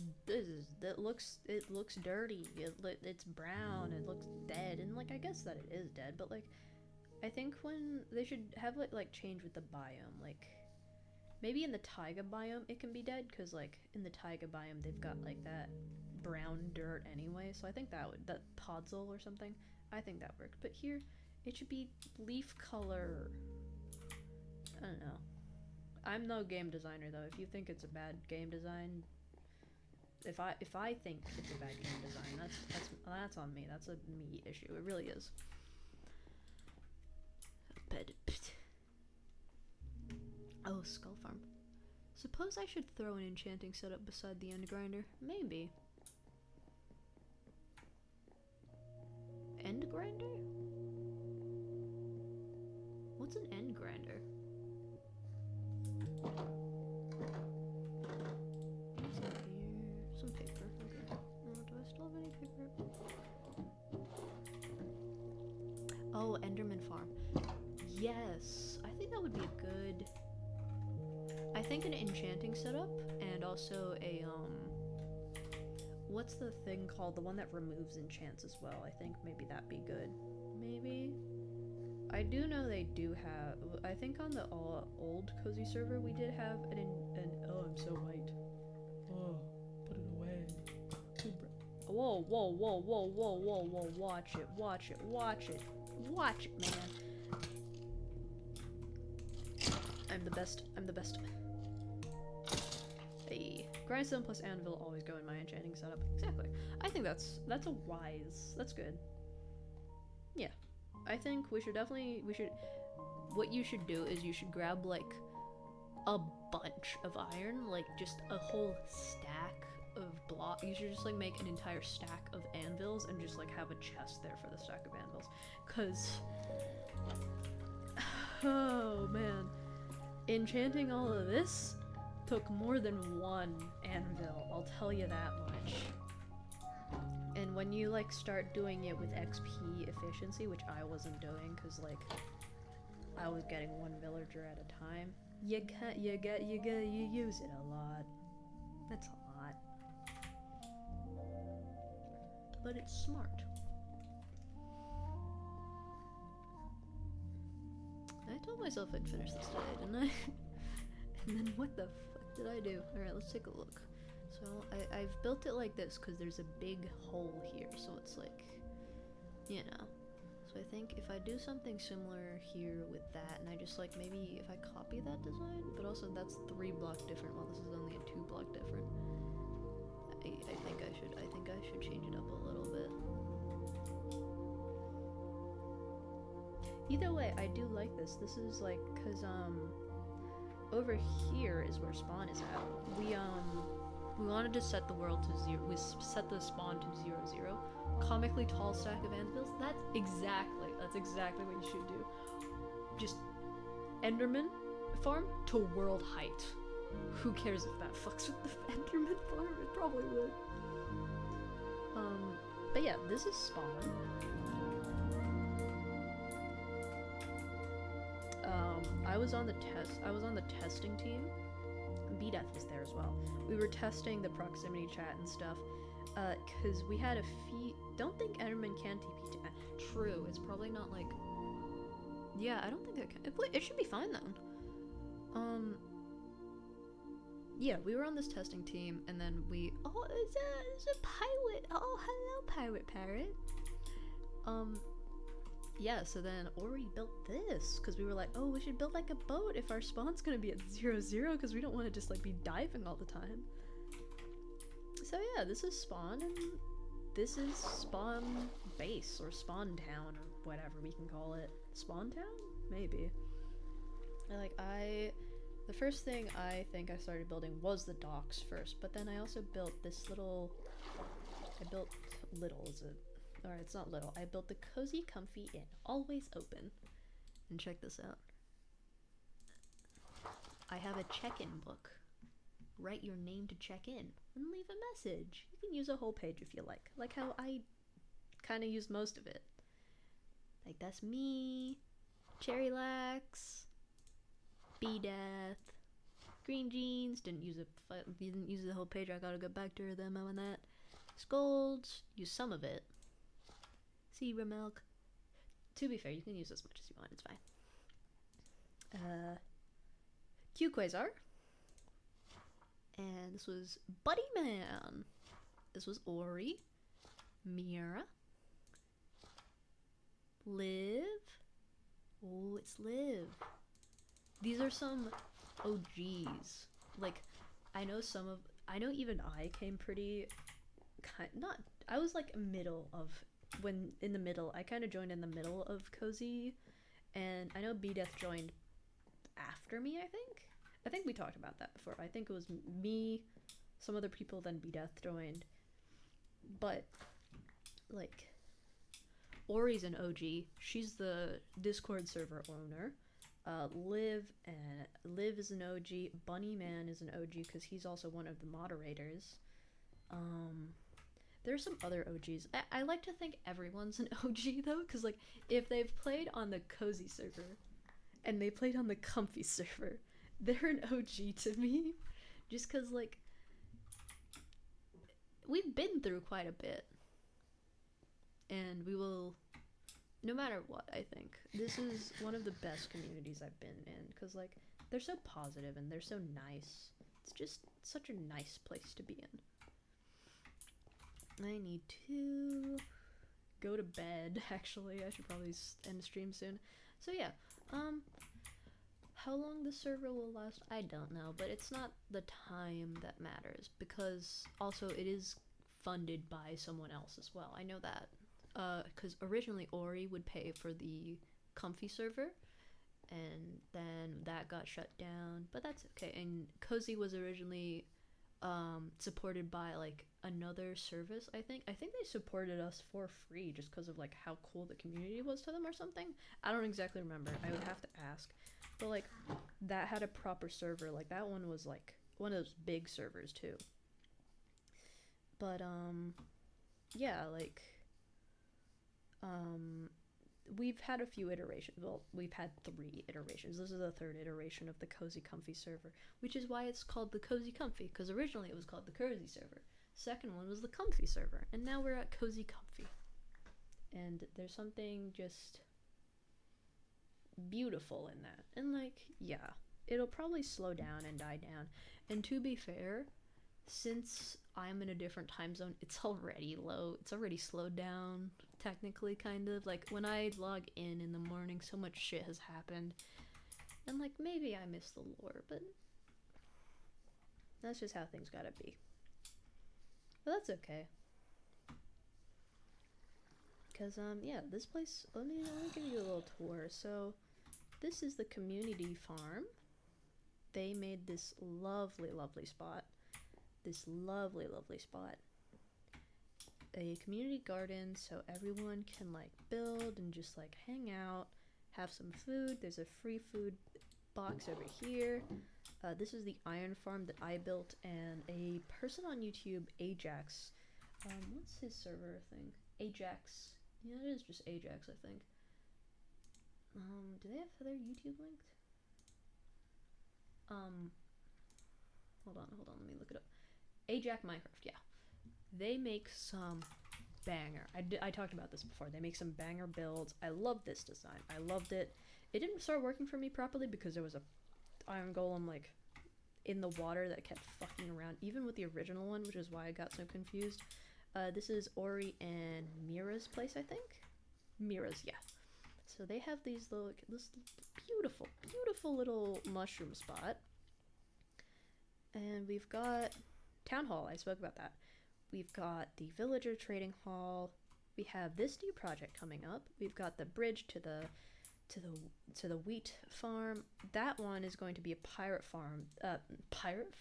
It looks dirty. It's brown. It looks dead, and like I guess that it is dead, but like I think when they should have like change with the biome, like maybe in the taiga biome it can be dead, because like in the taiga biome they've got like that brown dirt anyway, so I think that podzol or something, I think that worked. But here it should be leaf color. I don't know. I'm no game designer though. If you think it's a bad game design, if I think it's a bad game design, that's on me. That's a me issue. It really is. Oh, skull farm. Suppose I should throw an enchanting setup beside the end grinder. Maybe. End grinder? What's an end grinder? What's in here? Some paper. Okay. Do I still have any paper? Oh, Enderman farm. Yes, I think that would be a good. I think an enchanting setup and also a what's the thing called? The one that removes enchants as well. I think maybe that'd be good. Maybe. I do know they do have. I think on the old cozy server we did have an oh, I'm so white. Oh, put it away. Whoa, whoa, whoa, whoa, whoa, whoa, whoa! Watch it, watch it, watch it, watch it, man. I'm the best. I'm the best. Hey, grindstone plus anvil always go in my enchanting setup. Exactly. I think that's a wise. That's good. Yeah, I think we should. What you should do is you should grab like a bunch of iron, like just a whole stack of block. You should just like make an entire stack of anvils and just like have a chest there for the stack of anvils. Cause oh man. Enchanting all of this took more than one anvil, I'll tell you that much. And when you like start doing it with XP efficiency, which I wasn't doing because like I was getting one villager at a time, you use it a lot. That's a lot. But it's smart. I told myself I'd finish this today, didn't I? And then what the fuck did I do? Alright, let's take a look. So I've built it like this because there's a big hole here, so it's like, you know. So I think if I do something similar here with that, and I just like maybe if I copy that design, but also that's 3 block different, while this is only a 2 block different. I think I should change it up a little bit. Either way, I do like this. This is like, cause over here is where spawn is at. We wanted to set the world to 0. We set the spawn to 0, 0. Comically tall stack of anvils. That's exactly what you should do. Just Enderman farm to world height. Who cares if that fucks with the Enderman farm? It probably would. But yeah, this is spawn. I was on the testing team. B-Death was there as well. We were testing the proximity chat and stuff, cause we had a feat. Don't think Enderman can TP to. True, it's probably not like. Yeah, I don't think it can. It should be fine then. Yeah, we were on this testing team, and then we. Oh, it's a pilot. Oh, hello, pirate parrot. Yeah, so then Ori built this, because we were like, oh, we should build like a boat if our spawn's gonna be at 0, 0, because we don't want to just like be diving all the time. So yeah, this is spawn, and this is spawn base, or spawn town, or whatever we can call it. Spawn town? Maybe. The first thing I think I started building was the docks first, but then I also built this little, Alright, it's not little. I built the Cozy Comfy Inn, always open. And check this out. I have a check-in book. Write your name to check in and leave a message. You can use a whole page if you like how I kind of use most of it. Like, that's me, Cherrylax, B-Death, Green Jeans. Didn't use the whole page. I gotta go back to them on that. Scolds, use some of it. Zebra Milk. To be fair, you can use as much as you want, it's fine. Q-Quasar. And this was Buddy Man. This was Ori. Mira. Liv. Oh, it's Liv. These are some OGs. Like, I know even I came pretty, I was like I kind of joined in the middle of Cozy, and I know B-Death joined after me, I think we talked about that before. I think it was me, some other people, then B-Death joined. But, like, Ori's an OG. She's the Discord server owner. Liv is an OG. Bunny Man is an OG because he's also one of the moderators. There's some other OGs. I like to think everyone's an OG though, because like if they've played on the Cozy server and they played on the Comfy server, they're an OG to me. Just because like we've been through quite a bit, and we will, no matter what. I think this is one of the best communities I've been in, because like they're so positive and they're so nice. It's just such a nice place to be in. I need to go to bed, actually. I should probably end the stream soon. So yeah, how long the server will last, I don't know, but it's not the time that matters, because also it is funded by someone else as well. I know that, because originally Ori would pay for the Comfy server, and then that got shut down, but that's okay. And Cozy was originally supported by like another service. I think they supported us for free just because of like how cool the community was to them or something. I don't exactly remember. I would have to ask. But like that had a proper server. Like that one was like one of those big servers too. But yeah, like um we've had a few iterations. Well, we've had 3 iterations. This is the 3rd iteration of the Cozy Comfy server, which is why it's called the Cozy Comfy, because originally it was called the Cozy server. Second one was the Comfy server, and now we're at Cozy Comfy. And there's something just beautiful in that. And like, yeah, it'll probably slow down and die down. And to be fair, since I'm in a different time zone, it's already low. It's already slowed down, technically, kind of. Like, when I log in the morning, so much shit has happened. And, like, maybe I miss the lore, but that's just how things gotta be. But that's okay. Because, yeah, this place, let me give you a little tour. So, this is the community farm. They made this lovely, lovely spot. A community garden so everyone can like build and just like hang out, have some food. There's a free food box over here. This is the iron farm that I built, and a person on YouTube, Ajax, what's his server thing? Ajax. Yeah, it is just Ajax, I think. Do they have their YouTube linked? Hold on, let me look it up. Ajax Minecraft, yeah. They make some banger. I talked about this before. They make some banger builds. I love this design. I loved it. It didn't start working for me properly because there was a iron golem like in the water that kept fucking around, even with the original one, which is why I got so confused. This is Ori and Mira's place, I think. Mira's, yeah. So they have this beautiful, beautiful little mushroom spot. And we've got Town Hall. I spoke about that. We've got the Villager Trading Hall. We have this new project coming up. We've got the bridge to the wheat farm. That one is going to be a pirate farm. Pirate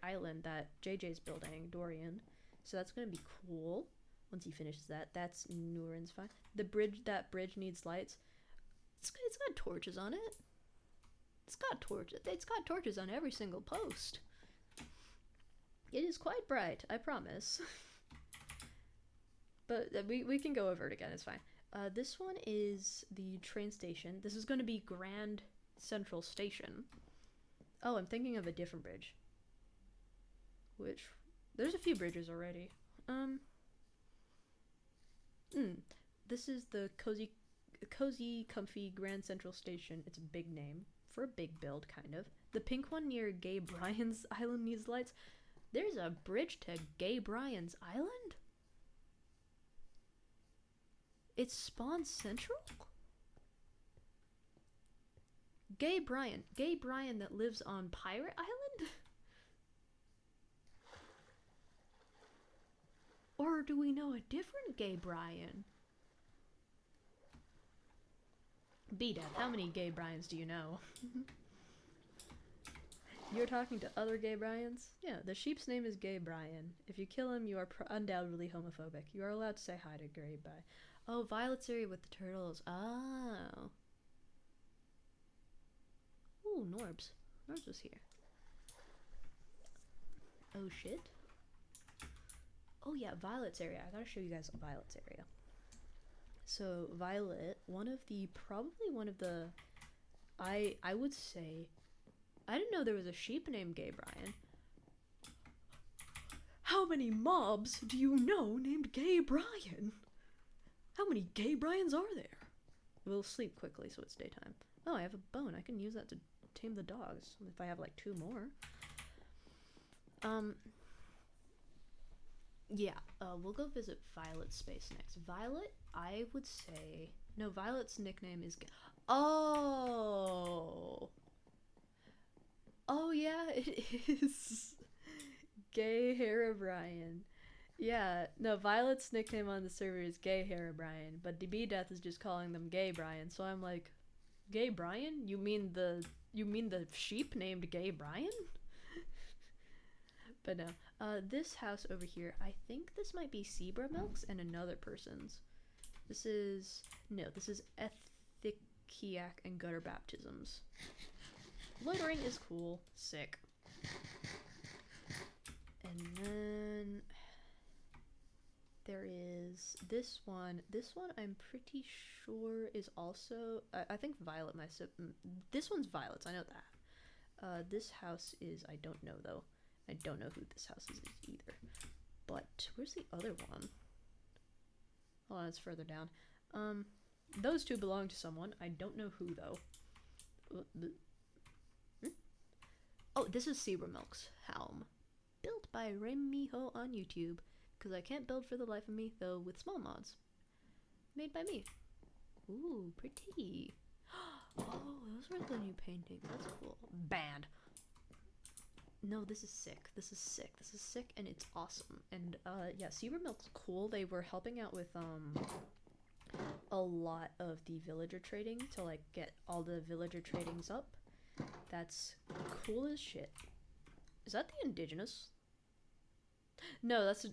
island that JJ's building, Dorian. So that's going to be cool once he finishes that. That's Nuren's fine. That bridge needs lights. It's got torches on it. It's got torches on every single post. It is quite bright, I promise. But we can go over it again, it's fine. This one is the train station. This is going to be Grand Central Station. Oh, I'm thinking of a different bridge. Which, there's a few bridges already. This is the Cozy Comfy Grand Central Station. It's a big name for a big build, kind of. The pink one near Gay Brian's Island needs lights. There's a bridge to Gay Brian's Island? It's Spawn Central? Gay Brian that lives on Pirate Island? Or do we know a different Gay Brian? B-Dad, how many Gay Brians do you know? You're talking to other Gay Brians? Yeah, the sheep's name is Gay Brian. If you kill him, you are undoubtedly homophobic. You are allowed to say hi to Gay Brian. Oh, Violet's area with the turtles. Oh. Ooh, Norbs. Norbs was here. Oh, shit. Oh, yeah, Violet's area. I gotta show you guys Violet's area. So, Violet, probably one of the, I would say, I didn't know there was a sheep named Gay Brian. How many mobs do you know named Gay Brian? How many Gay Brians are there? We'll sleep quickly so it's daytime. Oh, I have a bone. I can use that to tame the dogs if I have like 2 more. Yeah, we'll go visit Violet's space next. Violet, I would say, no, Violet's nickname is Oh yeah, it is Gay Herobrine. Yeah, no, Violet's nickname on the server is Gay Herobrine, but DB Death is just calling them Gay Brian, so I'm like, Gay Brian? You mean the sheep named Gay Brian? But no. This house over here, I think this might be Zebra Milks and another person's. This is Ethikiak and Gutter Baptisms. Loitering is cool. Sick. And then there is this one. This one I'm pretty sure is also, I think Violet, this one's Violet's, I know that. This house is, I don't know though. I don't know who this house is either. But where's the other one? Hold on, it's further down. Those two belong to someone. I don't know who though. Oh, this is Zebra Milk's Helm. Built by Remiho on YouTube. Because I can't build for the life of me, though, with small mods. Made by me. Ooh, pretty. Oh, those are the new paintings. That's cool. Banned. No, this is sick. This is sick. This is sick, and it's awesome. And, yeah, Zebra Milk's cool. They were helping out with, a lot of the villager trading to, like, get all the villager tradings up. That's cool as shit. Is that the indigenous? No, that's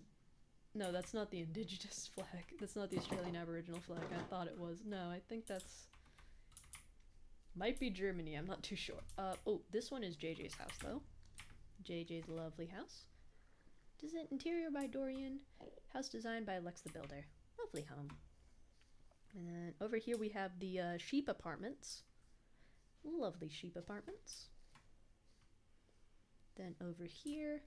not the indigenous flag. That's not the Australian Aboriginal flag. I thought it was. No, I think that's... might be Germany. I'm not too sure. Oh, this one is JJ's house, though. JJ's lovely house. Interior by Dorian. House designed by Lex the Builder. Lovely home. And then over here we have the sheep apartments. Lovely sheep apartments. Then over here...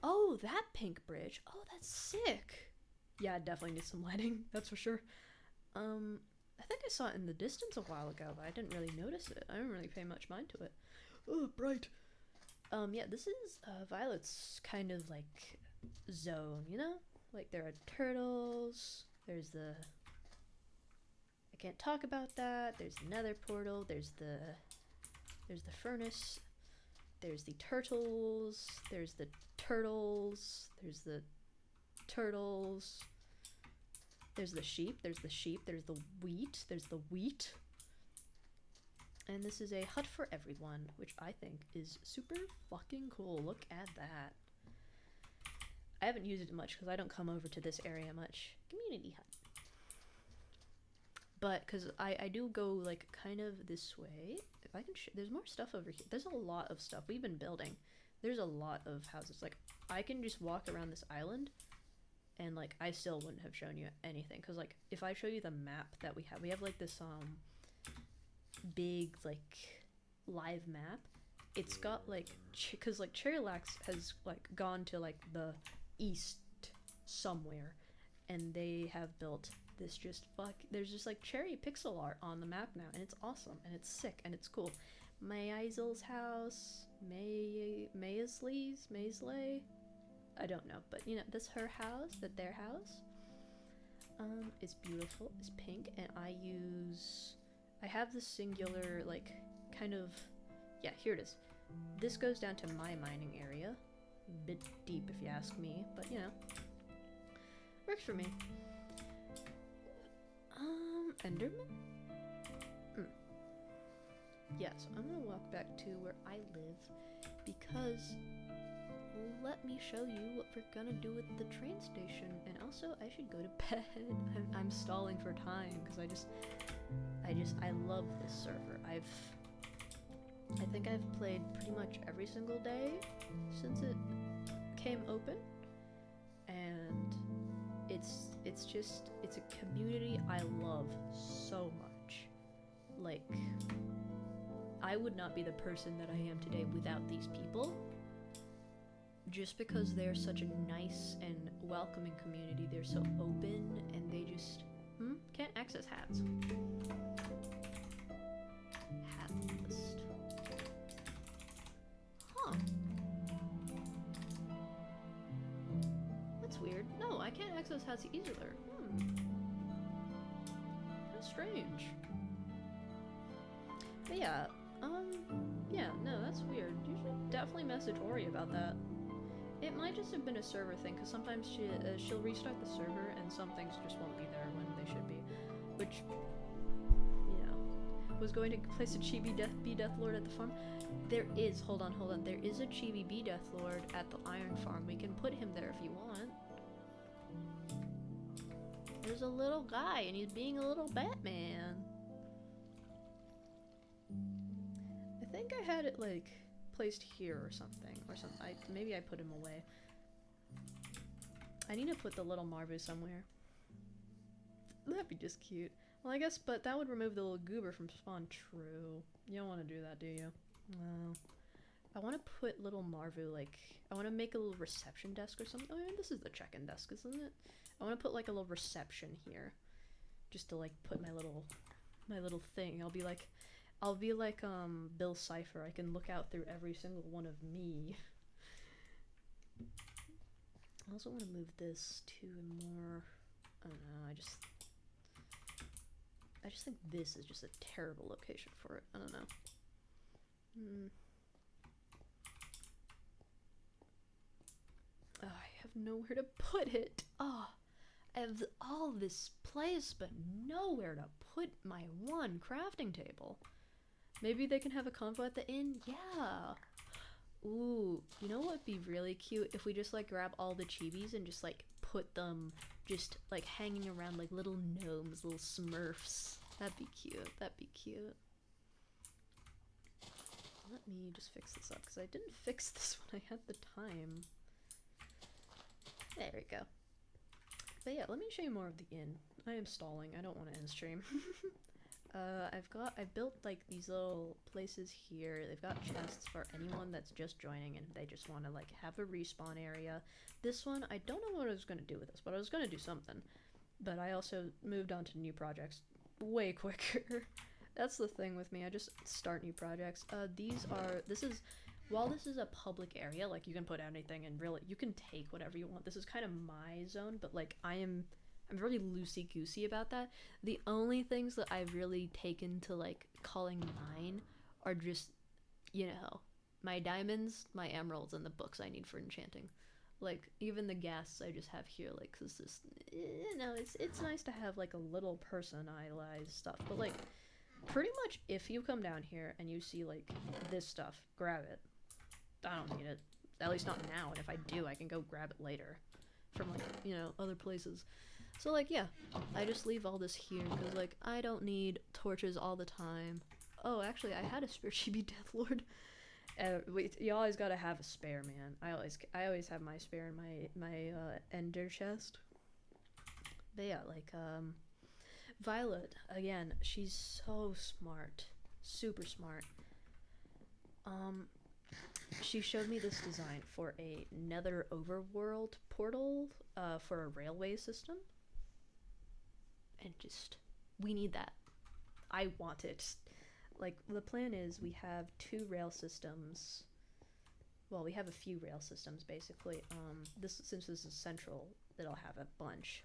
oh, that pink bridge. Oh, that's sick. Yeah, it definitely needs some lighting, that's for sure. I think I saw it in the distance a while ago, but I didn't really notice it. I didn't really pay much mind to it. Oh, bright. Yeah, this is Violet's kind of like zone, you know? Like there are turtles, there's the... I can't talk about that. There's the nether portal, there's the furnace, there's the turtles, there's the turtles, there's the turtles, there's the sheep, there's the wheat, and this is a hut for everyone, which I think is super fucking cool. Look at that. I haven't used it much because I don't come over to this area much. Community hut. But because I do go like kind of this way. If I can there's more stuff over here. There's a lot of stuff we've been building. There's a lot of houses. Like I can just walk around this island and like I still wouldn't have shown you anything, because like if I show you the map that we have like this big like live map. It's got like because like Cherrylax has like gone to like the east somewhere, and they have built this there's just like cherry pixel art on the map now, and it's awesome and it's sick and it's cool. Maisel's house, Maisley, I don't know, but you know, that's her house, their house. It's beautiful, it's pink, and I have this singular like kind of, yeah, here it is. This goes down to my mining area. A bit deep if you ask me, but you know, works for me. Enderman? Yeah, so I'm gonna walk back to where I live, because let me show you what we're gonna do with the train station, and also I should go to bed. I'm stalling for time, because I love this server. I think I've played pretty much every single day since it came open, and it's a community I love so much. Like, I would not be the person that I am today without these people, just because they're such a nice and welcoming community. They're so open, and they just can't access hats. Hat list. Huh. That's weird. No, I can't access hats either. How strange. But yeah, yeah, no, that's weird. You should definitely message Ori about that. It might just have been a server thing, because sometimes she'll restart the server and some things just won't be there when they should be. Which, you know. was going to place a chibi bee death lord at the farm. There is, hold on. There is a chibi bee death lord at the iron farm. We can put him there if you want. There's a little guy and he's being a little Batman. I think I had it like placed here or something. Maybe I put him away. I need to put the little Marvu somewhere. That'd be just cute. Well, I guess, but that would remove the little goober from spawn. True. You don't want to do that, do you? No. I want to put little Marvu, like, I want to make a little reception desk or something. Oh, yeah, this is the check-in desk, isn't it? I want to put, like, a little reception here. Just to, like, put my little thing. I'll be like, Bill Cipher. I can look out through every single one of me. I also want to move this to a more, I don't know, I just think this is just a terrible location for it. I don't know. Oh, I have nowhere to put it. Oh, I have all this place, but nowhere to put my one crafting table. Maybe they can have a convo at the inn? Yeah. Ooh, you know what would be really cute? If we just, like, grab all the chibis and just, like, put them just, like, hanging around like little gnomes, little smurfs. That'd be cute. That'd be cute. Let me just fix this up, because I didn't fix this when I had the time. There we go. But yeah, let me show you more of the inn. I am stalling. I don't want to end stream. I built like these little places here. They've got chests for anyone that's just joining and they just want to like have a respawn area. This one, I don't know what I was going to do with this, but I was going to do something. But I also moved on to new projects way quicker. That's the thing with me. I just start new projects. While this is a public area, like you can put anything and really you can take whatever you want. This is kind of my zone, but like I'm very loosey-goosey about that. The only things that I've really taken to like calling mine are just, you know, my diamonds, my emeralds, and the books I need for enchanting. Like even the ghasts I just have here, like, cause this, you know, it's nice to have like a little personalized stuff. But like, pretty much if you come down here and you see like this stuff, grab it. I don't need it. At least not now. And if I do, I can go grab it later from like, you know, other places. So like, yeah, I just leave all this here because like I don't need torches all the time. Oh, actually, I had a spare chibi death lord. You always gotta have a spare, man. I always have my spare in my ender chest. But yeah, like Violet, again, she's so smart, super smart. She showed me this design for a nether overworld portal for a railway system. And just, we need that. I want it. Like, the plan is we have 2 rail systems. Well, we have a few rail systems, basically. Since this is central, it'll have a bunch.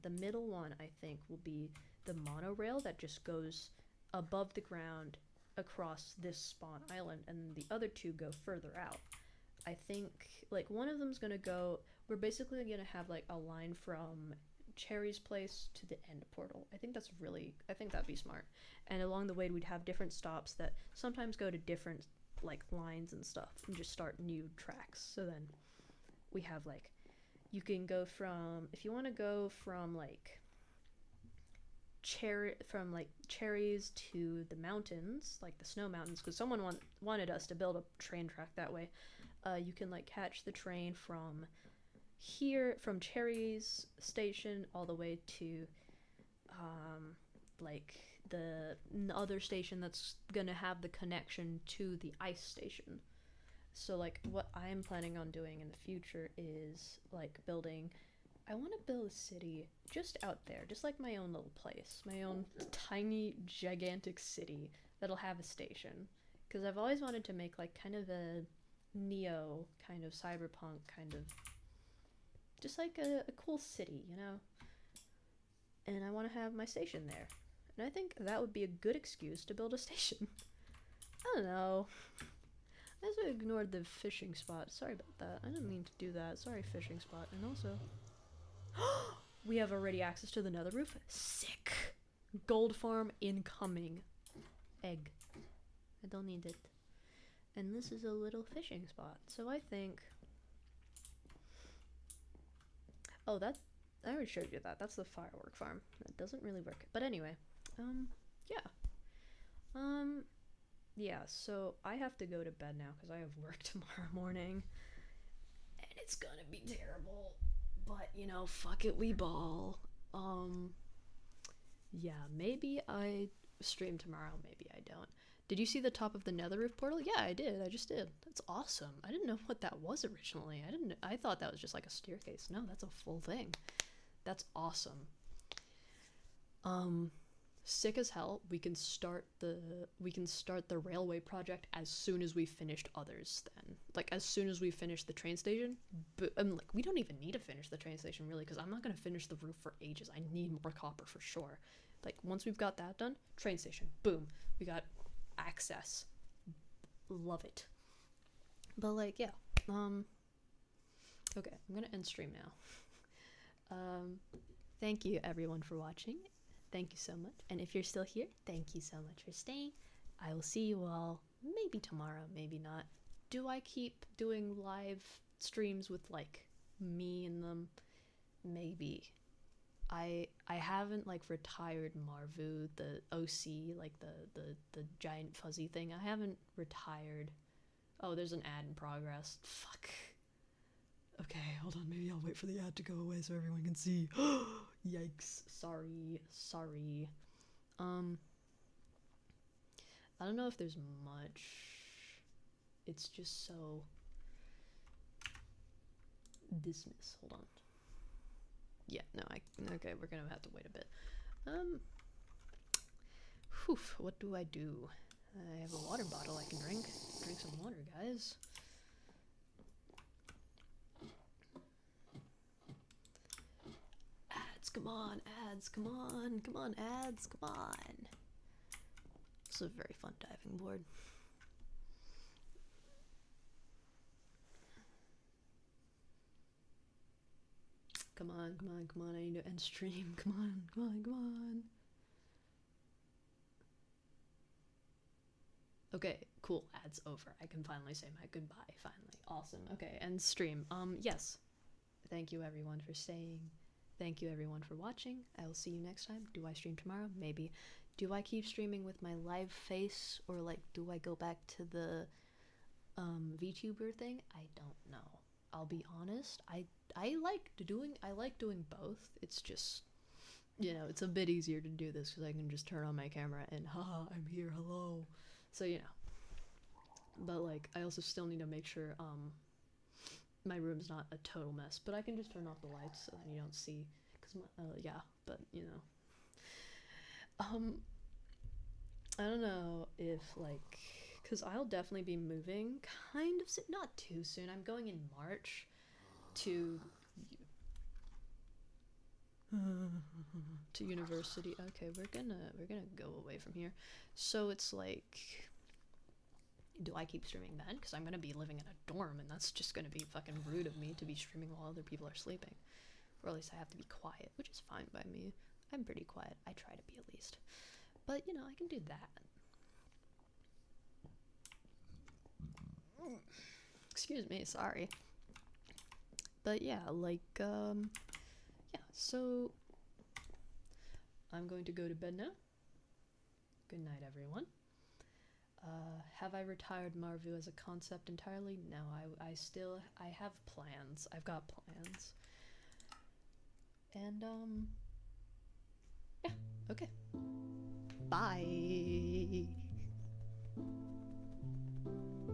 The middle one, I think, will be the monorail that just goes above the ground across this spawn island, and the other 2 go further out. I think, like, one of them's gonna go, we're basically gonna have, like, a line from Cherry's place to the end portal. I think that'd be smart. And along the way, we'd have different stops that sometimes go to different, like, lines and stuff, and just start new tracks. So then we have, like, you can go from, if you want to go from, like, Cherries to the mountains, like the snow mountains, because someone wanted us to build a train track that way. You can like catch the train from here, from Cherries station all the way to like the other station that's gonna have the connection to the ice station. So like what I'm planning on doing in the future is like I want to build a city just out there, just like my own little place, my own tiny, gigantic city that'll have a station. Because I've always wanted to make like kind of a neo, kind of cyberpunk, kind of just like a cool city, you know? And I want to have my station there. And I think that would be a good excuse to build a station. I don't know. I also ignored the fishing spot. Sorry about that. I didn't mean to do that. Sorry, fishing spot. And also, we have already access to the nether roof. Sick. Gold farm incoming. egg. I don't need it. And this is a little fishing spot. So I think... Oh, that... I already showed you that. That's the firework farm. That doesn't really work. But anyway, yeah. Yeah, so I have to go to bed now because I have work tomorrow morning. And it's gonna be terrible. But, you know, fuck it, we ball. Yeah, maybe I stream tomorrow, maybe I don't. Did you see the top of the nether roof portal? Yeah, I did. I just did. That's awesome. I didn't know what that was originally. I thought that was just like a staircase. No, that's a full thing. That's awesome. Sick as hell. We can start the railway project as soon as we finished others then. Like as soon as we finish the train station. But like we don't even need to finish the train station really because I'm not going to finish the roof for ages. I need more copper for sure. Like once we've got that done, train station. Boom. We got access. Love it. But like yeah. Okay, I'm going to end stream now. Thank you everyone for watching. Thank you so much. And if you're still here, thank you so much for staying. I will see you all maybe tomorrow, maybe not. Do I keep doing live streams with like me in them? Maybe. I haven't like retired Marvu, the OC, like the giant fuzzy thing. I haven't retired. Oh, there's an ad in progress. Fuck. Okay, hold on. Maybe I'll wait for the ad to go away so everyone can see. Yikes. Sorry. I don't know if there's much. It's just so... Dismiss. Hold on. Yeah, no, okay, we're gonna have to wait a bit. What do I do? I have a water bottle I can drink. Drink some water, guys. Come on, ads, come on, ads, come on. This is a very fun diving board. Come on, I need to end stream. Come on. Okay, cool, ads over. I can finally say my goodbye, finally. Awesome, okay, end stream. Yes. Thank you everyone for staying. Thank you everyone for watching. I will see you next time. Do I stream tomorrow? Maybe. Do I keep streaming with my live face or like do I go back to the VTuber thing? I don't know. I'll be honest. I like doing both. It's just, you know, it's a bit easier to do this because I can just turn on my camera and haha, I'm here, hello. So you know. But like I also still need to make sure my room's not a total mess, but I can just turn off the lights so then you don't see, cause yeah, but you know, I don't know if like, cause I'll definitely be moving kind of soon, not too soon. I'm going in March to university. Okay, we're gonna go away from here. So it's like, do I keep streaming then? Because I'm going to be living in a dorm, and that's just going to be fucking rude of me to be streaming while other people are sleeping. Or at least I have to be quiet, which is fine by me. I'm pretty quiet. I try to be at least. But, you know, I can do that. Excuse me, sorry. But yeah, like, yeah, so I'm going to go to bed now. Good night, everyone. Have I retired Marvu as a concept entirely? No, I have plans. I've got plans. And, yeah, okay. Bye.